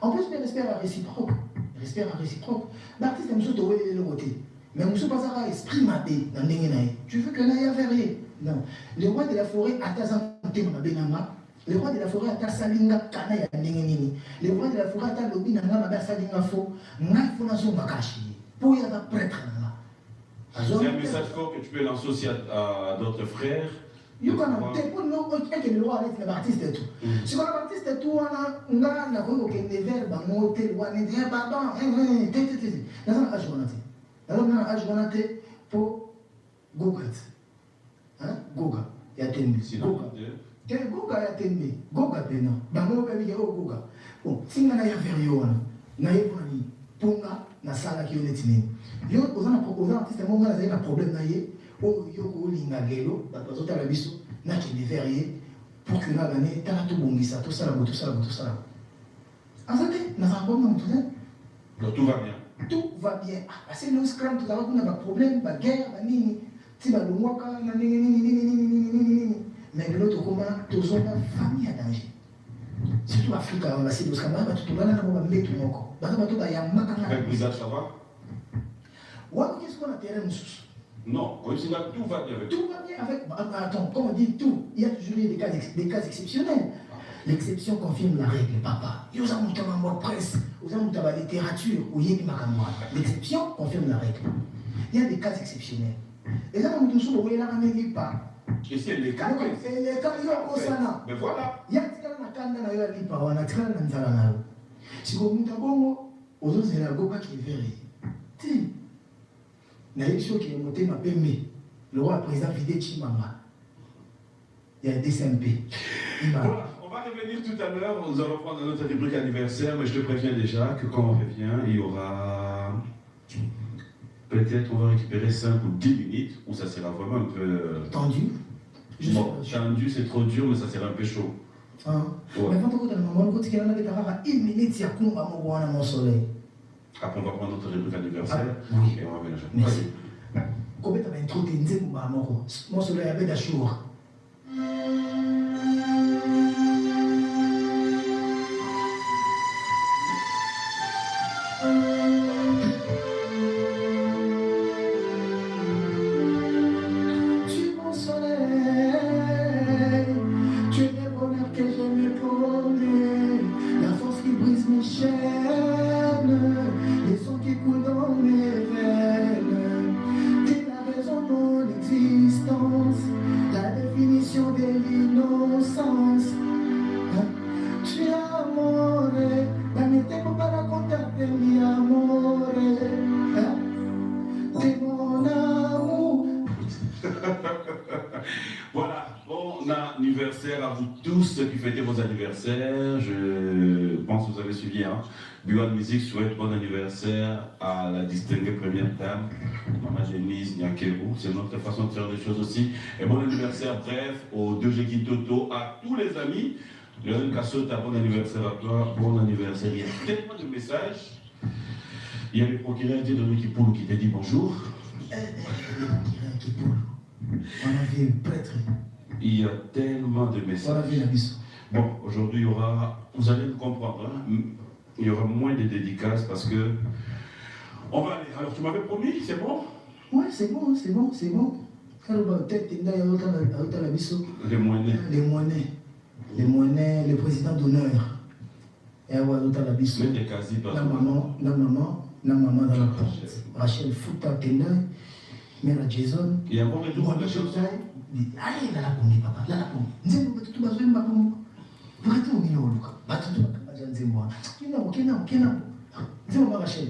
B: En plus, le respect est réciproque. Respect est réciproque. L'artiste est monsieur Towé de l'autre côté. Mais monsieur Pazara esprit maté dans l'ingénieur. Tu veux que n'aille faire rien? Non. Le roi de la forêt a ta santé ma benama. Le roi de la forêt a ta salinga kana ya n'ingénieur. Le roi de la forêt a ta lobby na ma salinga faux. N'a faut na son bakashi. Pour y avoir prêtre là.
A: C'est un message fort que tu peux lancer aussi à d'autres frères.
B: You can take one no que le roi avec l'artiste et tout. Si on a artiste et tout, on a aucun devoir, bah monter, on est bien pardon, dans un âge on a été. Alors on a âge on a été pour Goga. Hein? Goga. Il y a tendu. Goga. Goga il y a tendu. Goga non. Bah moi on dit oh Goga. Bon, si on a ya faire yo na ye pani ponga na sala qui on est tenu. Yo aux artistes moi on a un problème na ye. Oh, yo linga gelo, bato bazotala biso na kende verrier pour que na gagné tala to bongisa tout ça. Azate na zamboma tout ça.
A: Donc tout va bien.
B: Tout va bien. Parce que nous scram tout d'abord on a pas problème, pas guerre, pas nini. Si ba lomwaka na nini. Mais l'autre comment tous on a famille à danger. Surtout Afrique, on va se dire scram ba tout bana na ba metu moko. Bato ba ya makanga.
A: Avec Brisage ça va?
B: Ouais, qu'est-ce qu'on a terrain nous?
A: Non, tout va bien avec.
B: Tout va bien avec. Attends, quand on dit tout, il y a toujours des cas exceptionnels. L'exception confirme la règle, papa. Vous avez un presse, vous avez la littérature, vous avez l'exception confirme la règle. Il y a des cas exceptionnels. Et là, nous sommes là, on ne pas.
A: Et c'est les cas.
B: Et les cas,
A: mais voilà.
B: Il y a des cas qui sont lipa, on a tiré dans la si vous avez un bon, vous avez un goka qui est verré. Il y a une chose qui est montée, ma PME. Le roi président Fidé Chimama. Il y a un DCMP.
A: Voilà, on va revenir tout à l'heure. Nous allons prendre notre rubrique anniversaire, mais je te préviens déjà que quand on revient, il y aura. Peut-être on va récupérer 5 ou 10 minutes où ça sera vraiment un peu.
B: Tendu.
A: Bon, tendu, c'est trop dur, mais ça sera un peu chaud.
B: Mais quand on est dans le moment où il y a 1 minute, il y a un soleil.
A: Après, on va prendre notre rubrique anniversaire.
B: Oui.
A: Et on va venir.
B: Merci. Comment tu as introduit mon soleil avec la chour?
A: Voilà, bon anniversaire à vous tous ceux qui fêtez vos anniversaires. Je pense que vous avez suivi. Buan Music souhaite bon anniversaire à la distinguée première dame, Maman Génise Nyakeru. C'est notre façon de faire des choses aussi. Et bon anniversaire, bref, aux 2G Kintoto, à tous les amis. Léon Kassota, bon anniversaire à toi, bon anniversaire. Il y a tellement de messages. Il y a le procureur Dieudonné Kipoulou qui te dit bonjour.
B: On a vu un prêtre.
A: Il y a tellement de messages.
B: On a vu la mission.
A: Bon, aujourd'hui, il y aura, vous allez me comprendre, il y aura moins de dédicaces parce que. On va aller. Alors, tu m'avais promis, c'est bon?
B: Oui, c'est bon.
A: Les moyens.
B: Les moyens, le président d'honneur. Et à la mission.
A: Mais des quasi pas.
B: La maman dans la porte. Rachel Fouta Tendai. Mère Jason.
A: Il y a encore des choses.
B: Allez, là, papa. Là, nous avons tout besoin de papa. Vous êtes au milieu, Lucas. Batutu, Bajanzemboa. Kena. Dis-moi, Rachel.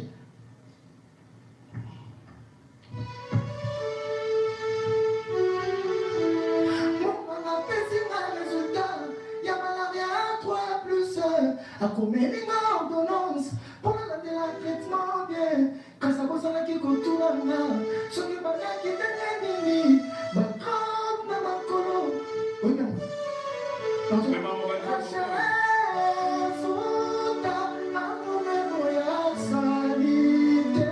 B: akomelinga ordonnance mpona landela traitement bien kasi akozalaki kotulanga soki baliaki ndenge nini batrape na makolo oyebango futa amomemo ya salite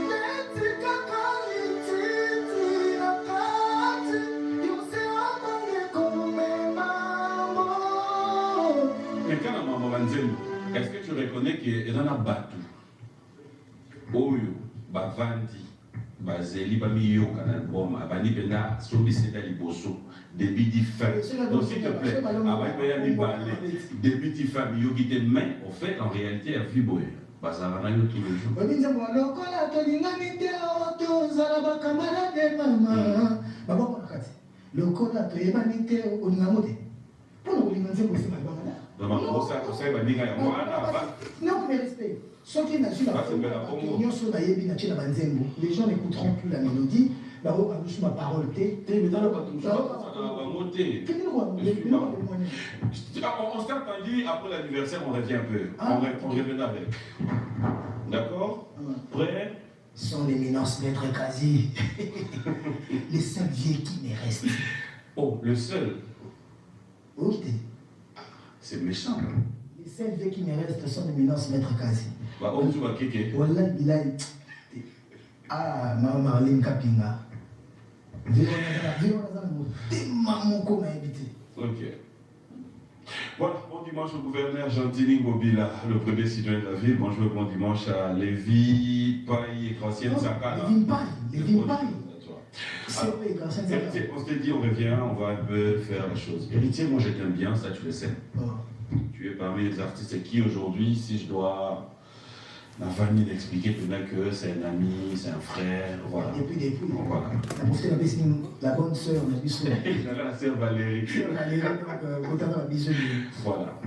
B: neti kaka lititi na kati yose amange komemamo.
A: Quelqu'un na maman Banzembo, est-ce que tu reconnais qu'il y en a battu oyo bavandi bazeli bamiyo kana album abani pena sobi seda liboso début di fin. Donc s'il te plaît, abani ya libale début di fin miyo kite mais au fait en réalité a fiboye bazarana yo tous les jours.
B: Babinza lokola tolingani te tozala bakamarade mama baboko nakati lokola toyebani te olinga mote mpona kolinga nzembo ese malibangana non mais respect soki nazwi nyonso nayebi natie na banzembo les gens n'écouteront plus la mélodie baoka biso baparole te
A: on s'est entendu après l'anniversaire, on revient un peu. On revient avec. D'accord? Prêt?
B: Son éminence maître Kazi. Les seuls vieux qui me restent.
A: Oh, le seul?
B: Ok.
A: C'est méchant.
B: Les seuls vieux qui me restent sont l'éminence maître Kazi.
A: Bah, on joue à Kéké.
B: Wallah Bilal. Ah, Maman Marlene Kapinga.
A: Ok. Voilà, bon dimanche au gouverneur Gentini Mobila, le premier citoyen de la ville. Bonjour, bon dimanche à Lévi Paille et Gracienne Sakana.
B: Lévi Paille.
A: Héritier, on s'est dit, on revient, on va un peu faire la chose. Héritier, moi je t'aime bien, ça tu le sais. Tu es parmi les artistes qui aujourd'hui, si je dois la famille d'expliquer que c'est un ami, c'est un frère, voilà.
B: Depuis.
A: Voilà.
B: La bonne sœur, on a vu ça.
A: La sœur Valérie. Voilà.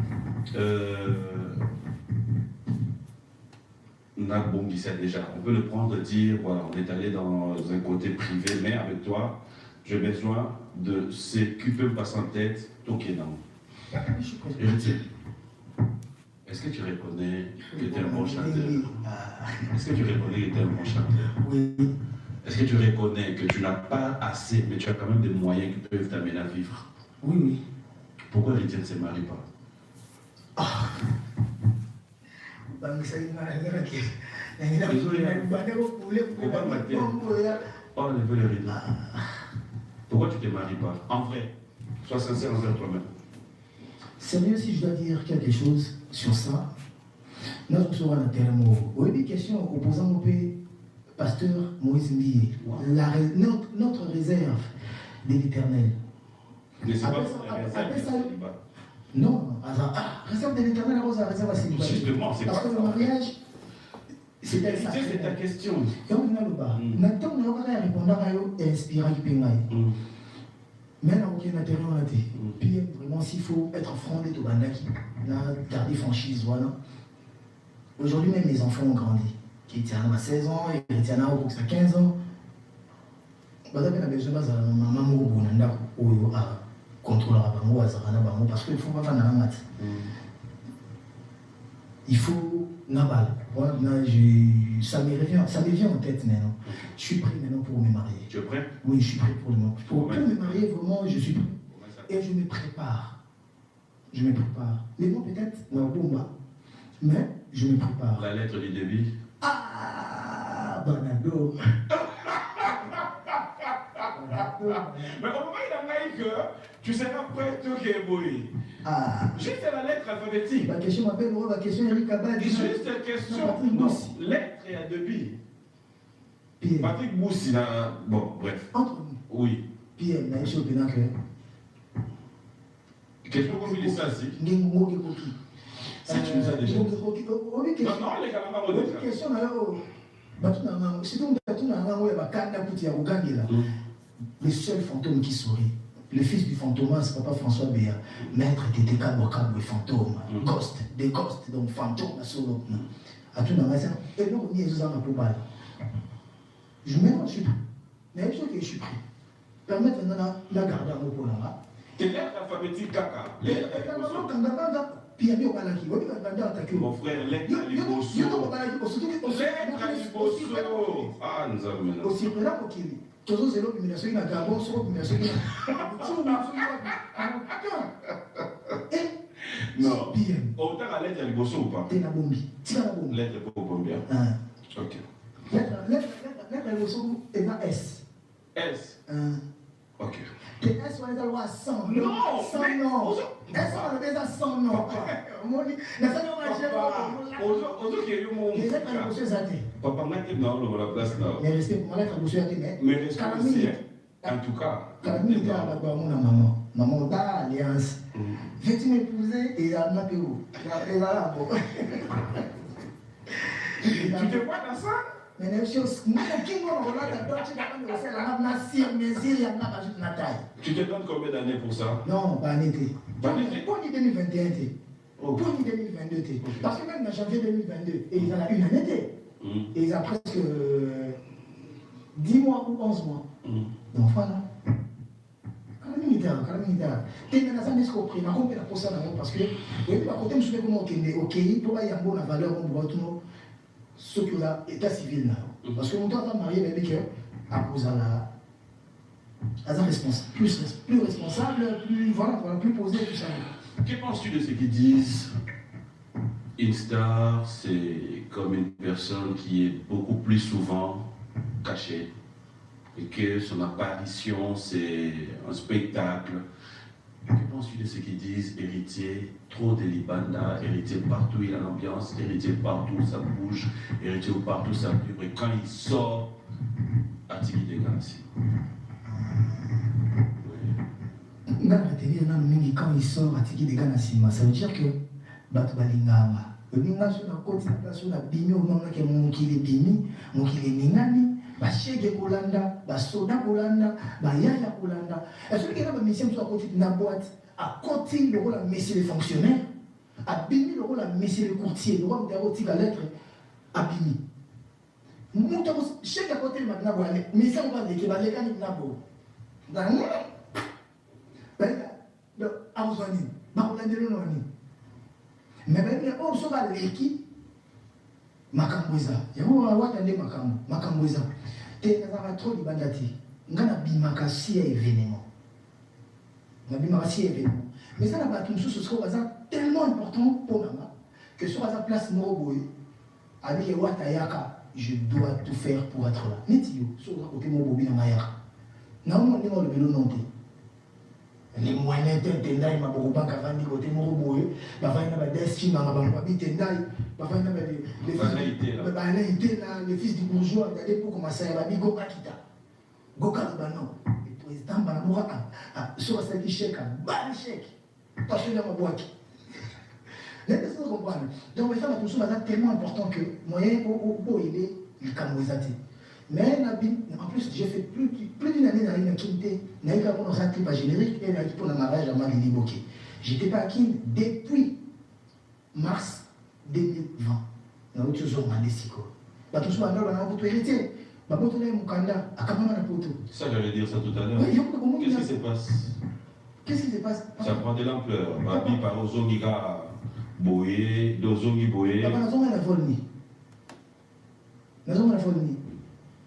A: Déjà, on peut le prendre et dire, voilà, on est allé dans un côté privé, mais avec toi, j'ai besoin de ce qui peut me passer en tête, Tokenam. Héritier. Est-ce que tu reconnais que tu es un bon chanteur? Est-ce que tu reconnais que tu es un bon chanteur?
B: Oui.
A: Est-ce que tu reconnais que tu n'as pas assez, mais tu as quand même des moyens qui peuvent t'amener à vivre?
B: Oui.
A: Pourquoi Héritier ne se marie pas? Enlève les rideaux. Pourquoi tu ne te maries pas? En vrai, sois sincère envers toi-même.
B: Sérieux, si je dois dire quelque chose sur ça, notre souverain terme, oui, question opposant au pasteur Moïse Mbié, notre réserve de l'Éternel.
A: Mais c'est pas la réserve de célibat.
B: Non, réserve de l'Éternel, réserve à célibat.
A: Justement, c'est
B: parce que le mariage, c'est
A: ta question.
B: Donc, maintenant, on a répondu à inspirant qui peut. Mais là, on a terrain, on a dit. Puis, vraiment, s'il faut être fondé de Bandaki, garder franchise, voilà. Aujourd'hui, même mes enfants ont grandi. Qui tiennent à 16 ans, et qui tiennent à 15 ans. Parce qu'il faut pas faire la maths. Il faut Nabal. Ça me vient en tête maintenant. Je suis prêt maintenant pour me marier.
A: Tu es prêt?
B: Oui, je suis prêt pour me marier, vraiment, je suis prêt. Et je me prépare. Les mots peut-être, mais je me prépare.
A: La lettre du débit.
B: Ah, Banado.
A: Mais au moment où il a que tu seras prêt tout qui est boy. Juste la lettre alphabétique.
B: Ma question m'appelle, ma question Eric Abad.
A: Juste la question. Non, lettre et à débit. Patrick Moussi, bon, bref.
B: Entre nous.
A: Oui.
B: Pierre, il a échoué au pénal.
A: Qu'est-ce que vous voulez ça, si? Ça, tu nous as déjà dit. Non, les gars, on va dire.
B: Question alors. Les seuls fantômes qui sourient. Le fils du fantomas, c'est Papa François Béa. Maître Tété Kabokabo et fantôme. Ghost, des ghosts, donc fantôme, solo. À tout le monde, et non, on y est aux armes pour balle. Je me suis pris. Mais je suis pris. Permettez-nous de la garder en haut pour là.
A: Tes lettres alphabétiques, caca.
B: Puis il y a qui
A: mon frère, lettre à Liboso. Ah, nous avons
B: aussi là pour qu'il toujours c'est l'opinion na Gabon sur l'opinion
A: non. Autant à lettre à Liboso ou pas?
B: T'es la bombi.
A: Lettre pour bombi. Ok.
B: Lettre à Liboso est na S.
A: S. Ok.
B: T'es S on est à loi 100.
A: Non.
B: 100 non. S on est à 100 non.
A: Papa, maintenant, la place là.
B: Mais respect pour moi, lettre à
A: mais respect aussi, en tout cas.
B: Maman, alliance. Veux-tu m'épouser et à ma péro? Et là, bon.
A: Tu te vois dans ça?
B: Mais les choses,
A: tu te donnes combien d'années pour ça?
B: Non, pas en été.
A: Pas en été?
B: Pour 2021. Pour 2022. Parce que même en janvier 2022, et ils en ont une année. Et ils ont presque 10 mois ou 11 mois. Donc voilà. Parce que ok, pour avoir une valeur, on doit ce que l'état civil. Parce que mon temps va marier les que à cause de la responsable, plus responsable, plus voilà, plus posé, tout ça.
A: Que penses-tu de ce qu'ils disent? Une star, c'est comme une personne qui est beaucoup plus souvent cachée et que son apparition, c'est un spectacle. Que penses-tu de ce qu'ils disent? Héritier, trop de Libanda, héritier partout, il a l'ambiance, héritier partout, ça bouge, héritier partout, ça vibre. Et quand il sort, Atiki de Ganassi.
B: Quand il sort Atiki de Ganassi, ça veut dire que Batu Balingama. Le Ninga sur la côte, sur la bimi, au moment que mon qui est bimi, mon qui est ningani. Bashege Kolanda, Basoda Kolanda, Bayaya Kolanda. Est-ce qu'il y a un mission sur la côté de la boîte? À côté, le rôle à messieurs les fonctionnaires, à Bimi, le rôle à messieurs les courtiers, le rôle de la lettre à Bimi. Chaque côté, maintenant, mais ça, on va dire qu'il va les gagner dans la mais on se va l'équipe. Makamboza, yango watande makamboza. Te nazaka trop libandati. Ngana bimaka si événement. Na bimaka si événement. Mais ça n'a pas tout ce sera tellement important pour maman que sur la place Moroboy, avec watayaka, je dois tout faire pour être là. Netio, sur la côté Moroboy na mayaka. Na on est le vélo non. Les moyens tendai ma boruba kavandi côté Moroboy, ba va na ba destin ma ba bitendai. Les fils du bourgeois, pour commencer à dire Goka Kita. Goka Libanon. Le président Banamoura sur cette chèque, ban chèque. Parce que dans ma boîte. Les personnes comprennent. Donc, les femmes, tout ça, c'est tellement important que moyen pour aider les Camerounais. Mais en plus, j'ai fait plus d'une année dans une quinte. N'a eu qu'à mon un clip générique et pour le mariage à Magali Boké. J'étais pas à Kin depuis mars 2020. Na toujours mandesiko. Ba tous ba ndolo na poto héritier. Ba poto na mukanda akamama na poto.
A: Ça j'allais dire ça tout à l'heure. Qu'est-ce qui se passe?
B: Qu'est-ce qui se passe?
A: Ça prend de l'ampleur. Babi par Ozongiga Boye, Dozongi Boye.
B: Papa nazonga na volni. Nazonga na volni.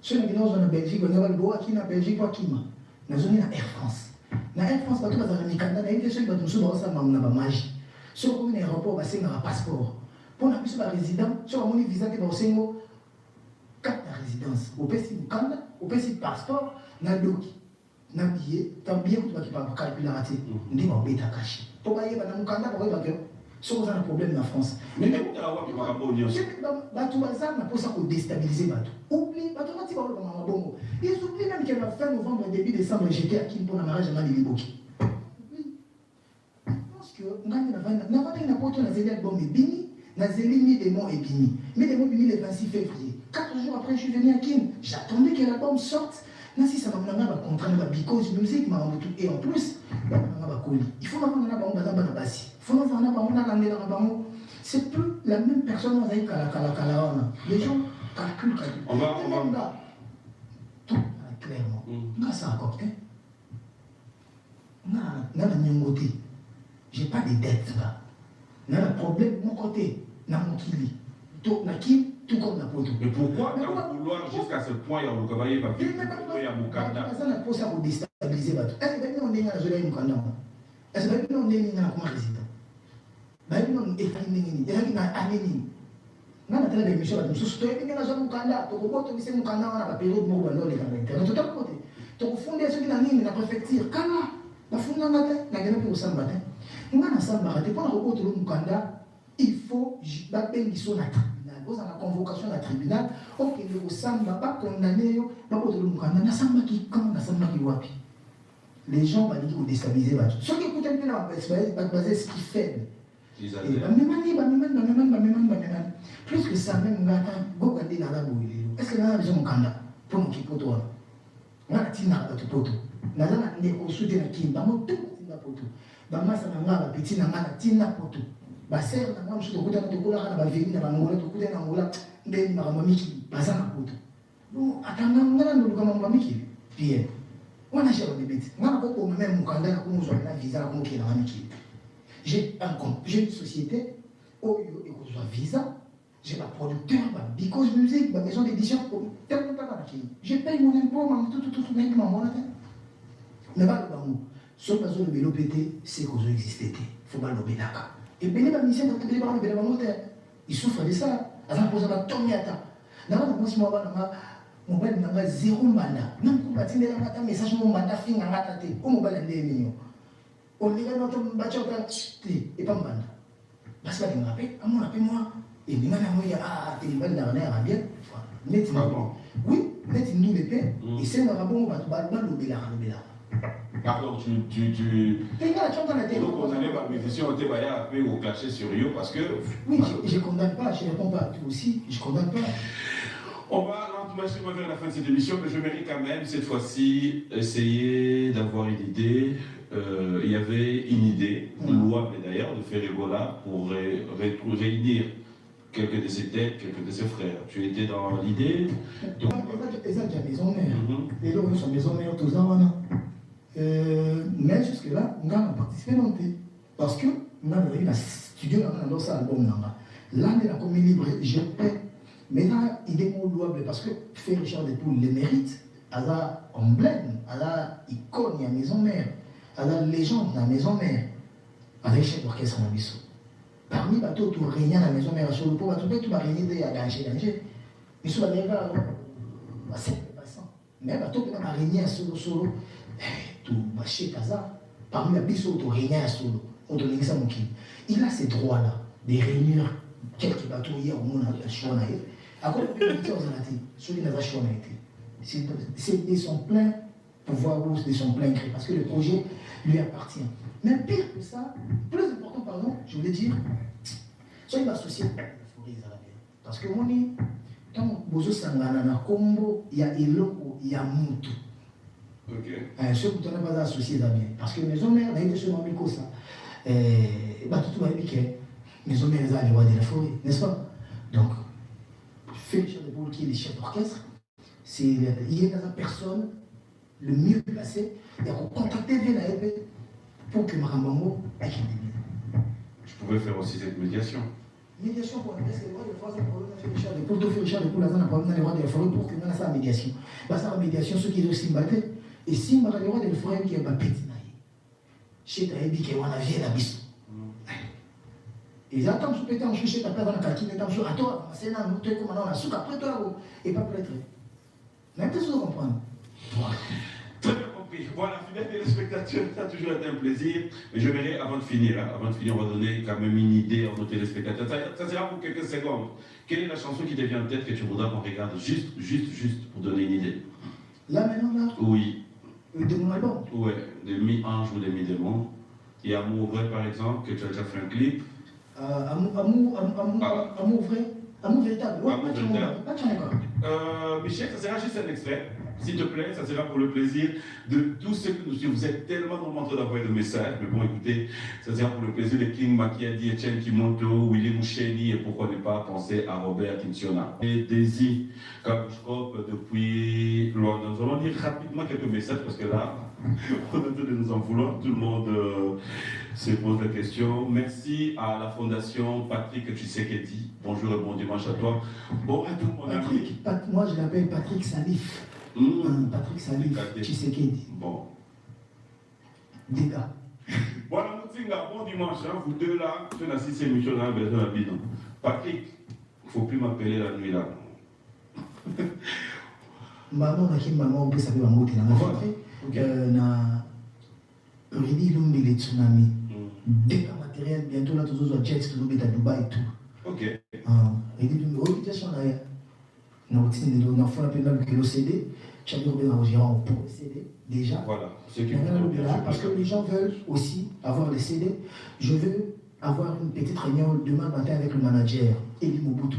B: Ceux qui sont en Belgique, on a le droit qui na Belgique quoi qui ma. Nazonga na Air France. Na Air France ba to ba za mikanda na ile ceux ba tous ba sa mamna ba maji. Ceux qui na aéroport ba senga passeport. Pour la plus de résident, sur mon visa de Borsengo, carte de résidence, au PC Mukanda, au PC passeport, na doki, na billet, tant billet que tu vas calculer la raté, on dit on bêta caché. Pour bailler na Mukanda, pour bailler, sur un problème en France.
A: Mais même tu as vu ma bonne news.
B: Batu bazar na pour ça pour déstabiliser Batu. Oublie, Batu va dire pour ma bongo. Ils oublient même que la fin novembre début décembre j'étais à Kin pour la mariage à Mali Boki. Je pense que n'a pas une apôtre na zélia bon mais bini. Nazeli mis des mots et bini. Mais des mots bini le 26 février. 4 jours après, je suis venu à Kin. J'attendais que l'album sorte. Nansi, ça m'a donné un contrat de Because Music. Et en plus, il faut avoir un bassi. Il faut avoir un. C'est plus la même personne qui a les gens calculent.
A: On va.
B: Tout clairement. Grâce à un cocktail. Je n'ai pas de dettes là. On a un problème de mon côté, dans mon kili. Tout comme la poto.
A: Mais pourquoi vouloir jusqu'à ce point, il y a Moukabaye, il y a Moukanda?
B: Ça n'a pas ça pour déstabiliser. Est-ce que on est dans la Moukanda? Est-ce que on est dans la résident? On est dans la nana tala be mission ba mususu to ebinga na zona mukanda to koboto bise mukanda wana ba periode mo ba ndole kanga internet to takote to kufunde soki na nini na préfecture kala ba funda ngate na gena pe usamba te ngana samba te pona koboto lo mukanda il faut ba bengi so na tribunal boza na convocation na tribunal OK le usamba ba condamner yo ba koboto lo mukanda na samba ki quand na samba ki wapi les gens va dire déstabiliser ba soki écoutez bien na ba baser ce qui fait plus que ça, même est-ce que nous avons un candidat pour nous qui poto? Nous avons un petit poto. Nous avons un soutien qui est poto. Nous avons un petit poto. Ba ser na mwa mshuto kuta mtokola kana ba vini na bangola tukuta na ngola ndeni makamba miki bazana poto. No atangangana ndo kama mamba miki. Pia. Wana shaba bibiti. Ngana koko même mukanda ko muzwa na visa ko mukira na miki. J'ai une société, où il y a un visa, j'ai ma producteur, ma Because Music, ma maison d'édition, je paye mon impôt, tout, mais pas le bambou. Ce que je veux péter, c'est que je existe. Il faut pas le bénaka. Et bien, la mission de le bambou, il souffre de ça. Avant de poser ma tomiata. Dans moi, si moi, mon père n'a zéro mandat. Non, pour bâtir un message, mon mandat fin à la tête. Au mobile, des millions. On dirait notre bâtiment et pas mal. Parce que je rappelle, à mon appel, moi, et les gens t'es une bonne dernière à bien. Oui, net une double paix, et c'est un rabon, on va te battre le béla.
A: Alors, donc on allait par musicien, on était un peu au clasher sur Rio parce que.
B: Oui, je ne condamne pas, je ne réponds pas. Toi aussi, je ne condamne pas.
A: On va lentement vers la fin de cette émission, mais je mérite quand même cette fois-ci essayer d'avoir une idée. Il y avait une idée, louable d'ailleurs, de faire Ebola pour réunir quelques de ses têtes, quelques de ses frères. Tu étais dans l'idée.
B: Et ça, déjà maison mère. Et donc, nous sommes maison mère, tous en mais jusque-là, on a participé dans parce que on a eu un studio dans ce album. Là, on a comme libre, je paie. Mais là, il est louable parce que faire Richard Despoul le mérite, à la emblème, à la icône, il y a maison mère. À la légende de la maison mère, avec chef d'orchestre en Abisso. Parmi les bateaux, tout régner à la maison mère sur le pot, tout va régner à danger. Mais sur la lèvre, c'est passant. Mais bateau peut régner à solo, tout va chez Kaza. Parmi les Abisso, tout régner à solo. On donne l'exemple qui. Il a ces droits-là, de réunir quelques bateaux hier au monde à Chouanaï. À quoi on peut dire aux Anati, celui n'a pas Chouanaï. Ils sont pleins. Pouvoir de son plein gré, parce que le projet lui appartient. Mais pire que ça, plus important, pardon, je voulais dire, soyez associés à la forêt israélienne. Parce que on est, quand vous sangana na combo, il y a Eloko, il y a Moutou. Ok. Ceux qui ne sont pas associés d'amis. Parce que mes hommes, on a été sur ma micro ça. Tout va piquer. Mes hommes, ils ont les rois de la forêt, n'est-ce pas? Donc, Félix Chadeboul, qui est le chef d'orchestre, il y a une personne le mieux placé, et à contacter VNAEP pour que Marambango ait une débile.
A: Je pouvais faire aussi cette médiation.
B: Médiation pour la les rois de France, pour tout faire Richard de Poul, les rois de la forêt pour que nous ayons la médiation. Parce que la médiation, ceux qui ont simbaté, et si les rois de la forêt qui ont un petit naïf, chez Taïbi qui ont un avion à l'abisse. Ils attendent sous pété en chou, chez ta père dans la calcine, et dans le jour, à toi, c'est là, nous te commandons la soupe, après toi, et pas prêtre. Mais peut-être que vous comprenez.
A: Très bien compris. Voilà, fidèles téléspectateurs, ça a toujours été un plaisir. Mais je verrai, avant de finir, on va donner quand même une idée à nos téléspectateurs. Ça sera pour quelques secondes. Quelle est la chanson qui te vient en tête que tu voudras qu'on regarde juste pour donner une idée?
B: Là, maintenant, là?
A: Oui.
B: De mon album?
A: Oui, de Mi-Ange ou de Mi-Démon. Il y a Amour vrai, par exemple, que tu as déjà fait un clip.
B: Amour vrai? Amour véritable?
A: Ouais, Amour véritable.
B: Pas de
A: Michel, ça sera juste un extrait. S'il te plaît, ça sera pour le plaisir de tous ceux que nous suivons. Vous êtes tellement nombreux d'envoyer des messages, mais bon, écoutez, ça sera pour le plaisir de King Makiadi, Etienne Kimoto, Willy Moucheni, et pourquoi ne pas penser à Robert Kintiona. Et Daisy Kabouchkop depuis Londres. Nous allons lire rapidement quelques messages parce que là, on est en train de nous en vouloir. Tout le monde se pose la question. Merci à la Fondation Patrick Tshisekedi. Bonjour et bon dimanche à toi. Bon, à tout mon ami.
B: Moi, je l'appelle Patrick Salif. Patrick Salif Tshisekedi.
A: Bon.
B: Dégâts.
A: Bon dimanche, hein, vous deux là, je n'ai assisté cette émission dans la version rapide. Patrick, il ne faut plus m'appeler la nuit là.
B: Maman, on peut s'appeler Maman, na Redi Lumbi les tsunamis. Dégâts matériels, bientôt là, tous les jets, tous les à Dubaï et tout.
A: Ok.
B: Redi Lumbi, situation on a fait un peu de le CD. Chaque jour, on a pour le CD déjà.
A: Voilà.
B: Parce que les gens veulent aussi avoir les CD. Je veux avoir une petite réunion demain matin avec le manager, Eli Mobutu,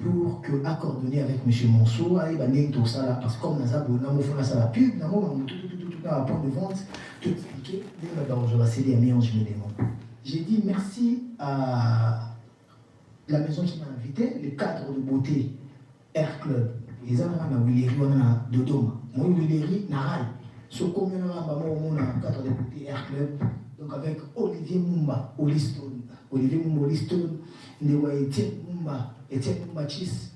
B: pour que accoordonner avec M. Monceau, tout ça là, parce que comme nous avons fait la pub, nous avons un point de vente, tout expliqué. Je vais céder à mes anges, je me demande. J'ai dit merci à la maison qui m'a invité, le cadre de beauté Air Club. Ils ont un Willeri de Dodoma. Moi, Willeri, Naral. Ce combien on a un cadre de beauté Air Club. Donc avec Olivier Mumba, Oliston. Olivier Mumba, Oliston. Etienne Mumba Chis.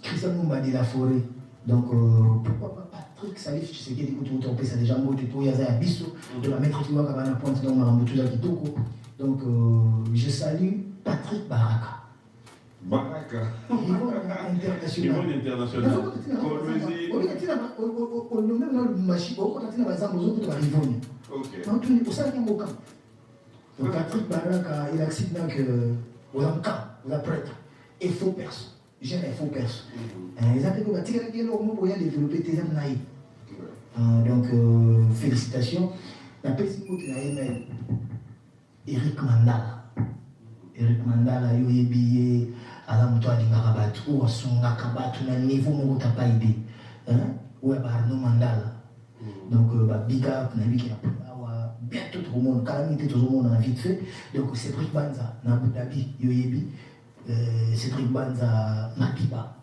B: Christian Mumba de la Forêt. Donc pourquoi pas Patrick Salif, tu sais qu'il écoute vous trompez, ça déjà monté pour Yaza Abisso, de la mettre qui va à la pointe dans Maramboutouza Kitoko. Donc je salue Patrick Baraka.
A: Baraka.
B: International. Patrick Baraka, il accident que vous avez un camp, vous avez prêtre, et faux perso. J'aime les faux perso. Ils ont dit que les gens ont développé tes âmes naïves. Donc, félicitations. La personne qui a aimé Eric Mandala. Eric Mandala, il y a des billets. Alors, tu as dit que tu as son niveau où tu n'as pas idée. Ou Arnaud Mandala. Donc, big up, qui a bientôt tout le monde, calamité tout le monde a vite fait. Donc, Cédric Banza, dans Abu Dhabi, Yoyebi, Cédric Banza, Mapiba,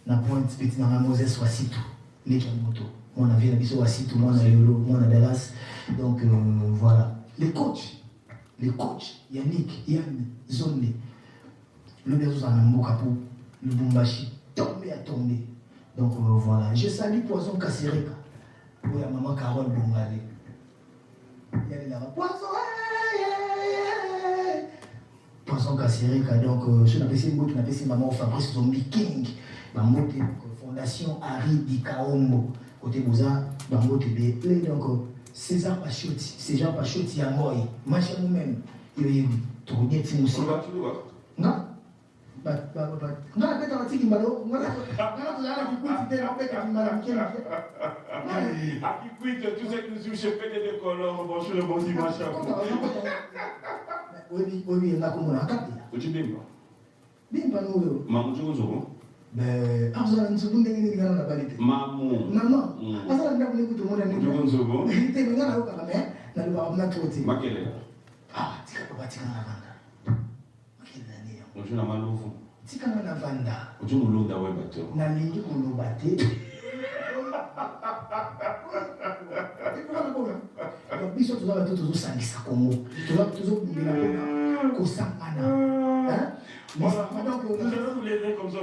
B: na Pointe Petit, dans la Moses, Wassitou, les Moto. Moi, on a vu la biso Wassitou, moi, on a Yolo, moi, on a Dallas. Donc, voilà. Les coachs, Yannick, Yann, Zonde. Le Bézos en Amboka pour le Bumbashi, tombé à tomber. Donc voilà, je salue Poisson Kassereka. Oui, à maman Carole Bongale. Il y a là Poisson, Poisson Kassereka. Donc, je n'appelle pas maman Fabrice Zombie King. Maman Fondation Harry Dikaombo. Côté Bouza, maman TB. Donc, César Pachotti, à moi. Machin nous-mêmes. Il y a eu trop bien de Timoussi. Non? Nggak ada cik gimana? Nggak ada kikuti deh, apa yang gimana mungkin?
A: Aki kuit, tu sais que nous je fais des colons, bonjour le bon dimanche.
B: Oui, nggak aku mau angkat ya.
A: Tu bimba?
B: Bimba nulu.
A: Mamu juga zogo?
B: Asal sebelum ini dengan apa itu?
A: Mamu.
B: Mama. Asal nggak boleh kutu mau dan itu.
A: Juga zogo?
B: Itu dengan aku kalau ya, lalu bawa nak tuti.
A: Makele.
B: Jika bawa jika nak.
A: Bonjour, Namaloufou.
B: Si quand on a vanda.
A: Bonjour, Mouloud Dawe Bato.
B: Nalingi Mouloud Baté. Donc, biso tu dois toujours salisa Congo. Tu dois toujours bouger la Kosangana.
A: Donc, je vais vous l'aider comme ça,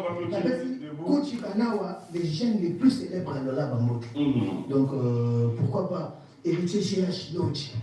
B: Coach Kanawa, les jeunes les plus célèbres dans la Bambote. Donc, pourquoi pas héritier CH Lodge.